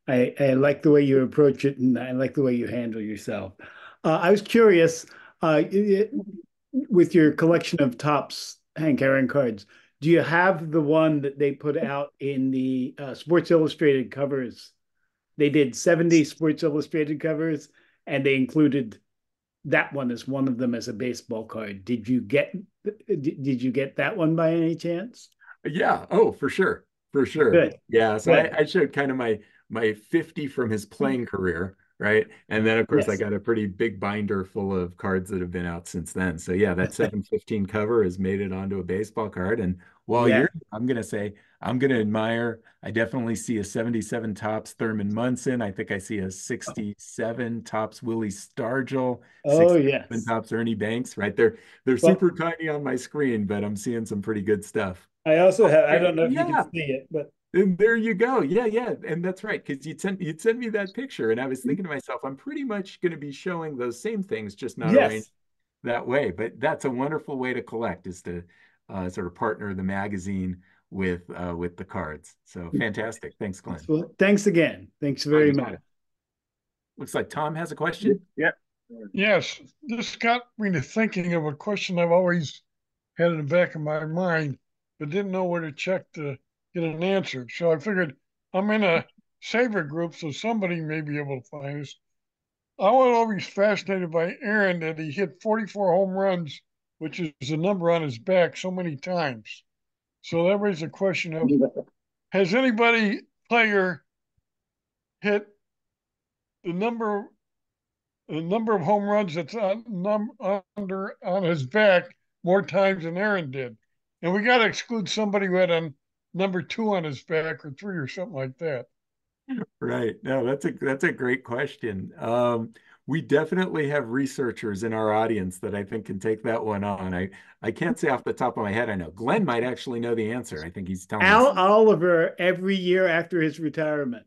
like the way you approach it, and I like the way you handle yourself. I was curious, with your collection of Topps Hank Aaron cards, do you have the one that they put out in the Sports Illustrated covers? They did 70 Sports Illustrated covers, and they included that one as one of them as a baseball card. Did you get that one by any chance? Yeah. Oh, for sure. For sure. Good. Yeah. So Good. I showed kind of my 50 from his playing career, right? And then of course I Yes. got a pretty big binder full of cards that have been out since then. So yeah, that 715 cover has made it onto a baseball card. And while Yeah. I'm gonna say I'm gonna admire, I definitely see a 77 Topps Thurman Munson. I think I see a 67 Topps Willie Stargell, Oh 67 yes. Topps Ernie Banks, right? They're Well, super tiny on my screen, but I'm seeing some pretty good stuff. I also have, I Okay, don't know if you can yeah. see it, but And there you go. Yeah, yeah. And that's right. Because you'd sent me that picture. And I was thinking to myself, I'm pretty much going to be showing those same things, just not arranged yes. that way. But that's a wonderful way to collect, is to sort of partner the magazine with the cards. So fantastic. Thanks, Glenn. Well, thanks again. Thanks Oh, very you got much. it. Looks like Tom has a question. Yeah. Yes, this got me to thinking of a question I've always had in the back of my mind, but didn't know where to check to get an answer. So I figured I'm in a SABR group, so somebody may be able to find us. I was always fascinated by Aaron that he hit 44 home runs, which is the number on his back, so many times. So that raises a question of, has anybody player hit the number of home runs that's on his back more times than Aaron did? And we got to exclude somebody who had a number 2 on his back or 3 or something like that. Right. No, that's a great question. We definitely have researchers in our audience that I think can take that one on. I can't say off the top of my head. I know Glenn might actually know the answer. I think he's telling Al us. Oliver, every year after his retirement,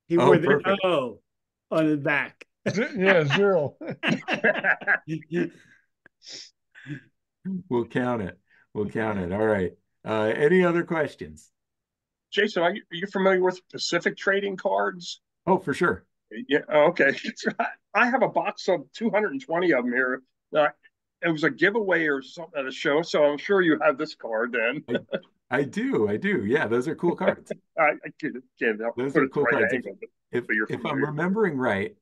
he Oh, wore the perfect. O on his back. Yeah, 0. We'll count it. We'll count it. All right. Any other questions? Jason, are you familiar with Pacific trading cards? Oh, for sure. Yeah. Okay. I have a box of 220 of them here. It was a giveaway or something at a show, so I'm sure you have this card then. I do. I do. Yeah, those are cool cards. I can't Those put are it cool the right cards. angle, If but you're I'm familiar. remembering right,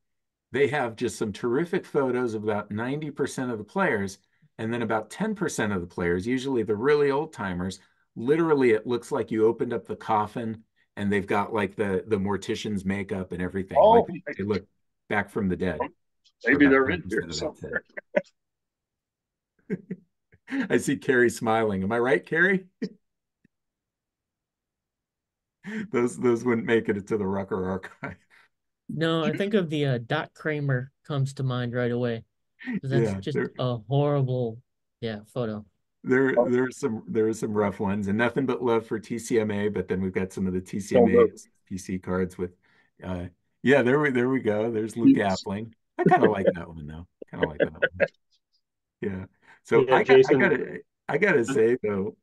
they have just some terrific photos of about 90% of the players, and then about 10% of the players, usually the really old timers, literally it looks like you opened up the coffin and they've got like the mortician's makeup and everything. Oh, Like they look back from the dead. maybe they're in here Of somewhere. I see Carrie smiling. Am I right, Carrie? Those wouldn't make it to the Rucker archive. No, I think of the Dot Kramer comes to mind right away. That's Yeah, just a horrible, yeah, photo. there are some rough ones, and nothing but love for TCMA. But then we've got some of the TCMA PC cards with, yeah, there we go. There's Luke Appling. I kind of like that one though. Kind of like that one. Yeah. So Yeah, Jason. I gotta say though,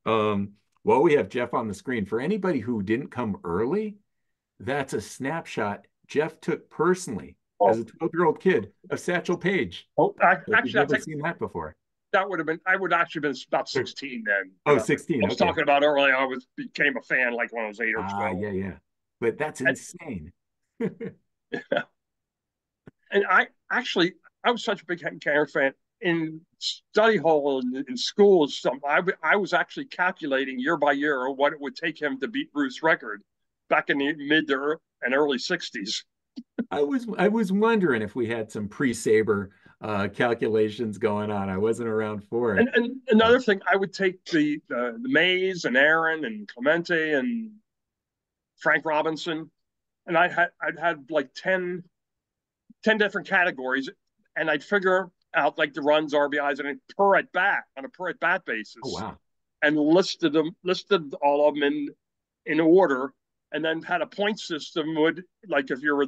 while we have Jeff on the screen, for anybody who didn't come early, that's a snapshot Jeff took personally as a 12-year-old kid of Satchel Paige. Oh, You've actually, I never think seen that before. that would have been, I would actually been about 16 then. Oh, 16. I was Okay. talking about earlier, became a fan like when I was 8 or 12. Yeah. But that's insane. And I was such a big Hank Aaron fan. In study hall in school, I was actually calculating year by year what it would take him to beat Ruth's record back in the mid to and early 60s. I was wondering if we had some pre-SABR calculations going on. I wasn't around for it. And another thing, I would take the Mays and Aaron and Clemente and Frank Robinson, and I'd had like 10 different categories, and I'd figure out like the runs, RBIs, and per at bat basis. Oh wow! And listed all of them in order, and then had a point system. Would like if you were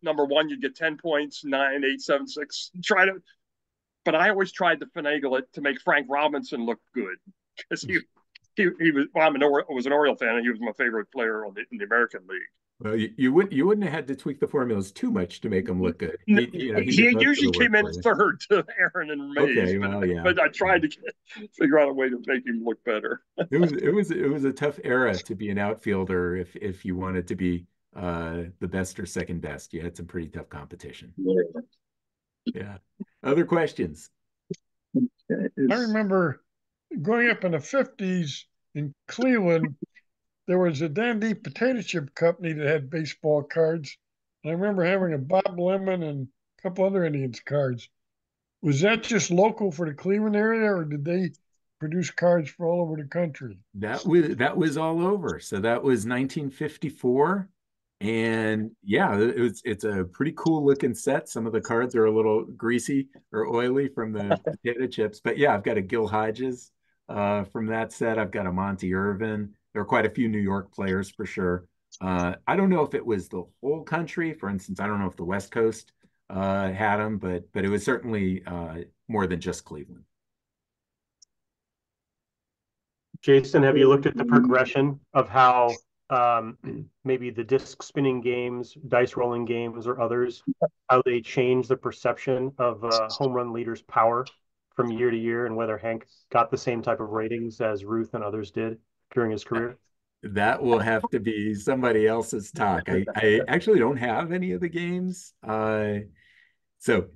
number one, you'd get 10 points, 9, 8, 7, 6. But I always tried to finagle it to make Frank Robinson look good because he was. Well, I was an Oriole fan, and he was my favorite player in the American League. Well, you wouldn't have had to tweak the formulas too much to make him look good. He usually came in third to Aaron and Mays. Okay, well, yeah. But I tried to figure out a way to make him look better. It was a tough era to be an outfielder if you wanted to be the best or second best. You had some pretty tough competition. Yeah. Other questions? I remember growing up in the 50s in Cleveland. There was a Dandy potato chip company that had baseball cards. And I remember having a Bob Lemon and a couple other Indians cards. Was that just local for the Cleveland area, or did they produce cards for all over the country? That was all over. So that was 1954. And yeah, it's a pretty cool looking set. Some of the cards are a little greasy or oily from the potato chips. But yeah, I've got a Gil Hodges from that set. I've got a Monty Irvin. There are quite a few New York players for sure. I don't know if it was the whole country. For instance, I don't know if the West Coast had them, but it was certainly more than just Cleveland. Jason, have you looked at the progression of how maybe the disc spinning games, dice rolling games, or others, how they change the perception of home run leader's power from year to year, and whether Hank got the same type of ratings as Ruth and others did during his career? That will have to be somebody else's talk. I actually don't have any of the games. So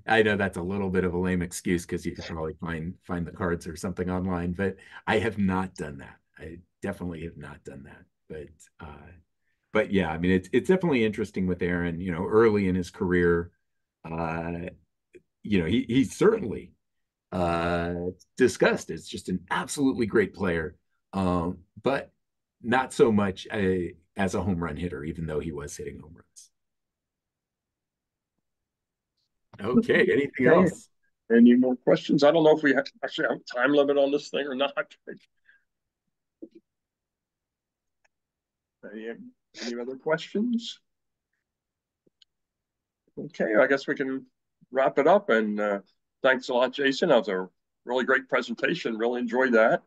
I know that's a little bit of a lame excuse because you could probably find the cards or something online, but I have not done that. I definitely have not done that. But yeah, I mean, it's definitely interesting with Aaron, early in his career, he certainly discussed as just an absolutely great player, but not so much as a home run hitter, even though he was hitting home runs. Okay, anything else? Any more questions? I don't know if we actually have a time limit on this thing or not. Any other questions? Okay, I guess we can wrap it up. And thanks a lot, Jason. That was a really great presentation. Really enjoyed that.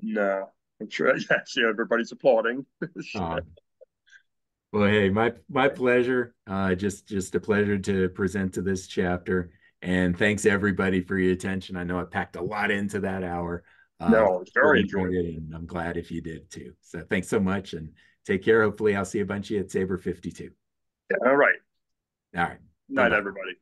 And I'm sure, yes, everybody's applauding. Well, hey, my pleasure. Just a pleasure to present to this chapter. And thanks everybody for your attention. I know I packed a lot into that hour. No, it's very enjoyable. And I'm glad if you did too. So thanks so much and take care. Hopefully I'll see a bunch of you at SABR 52. Yeah, all right. All right. Night, everybody.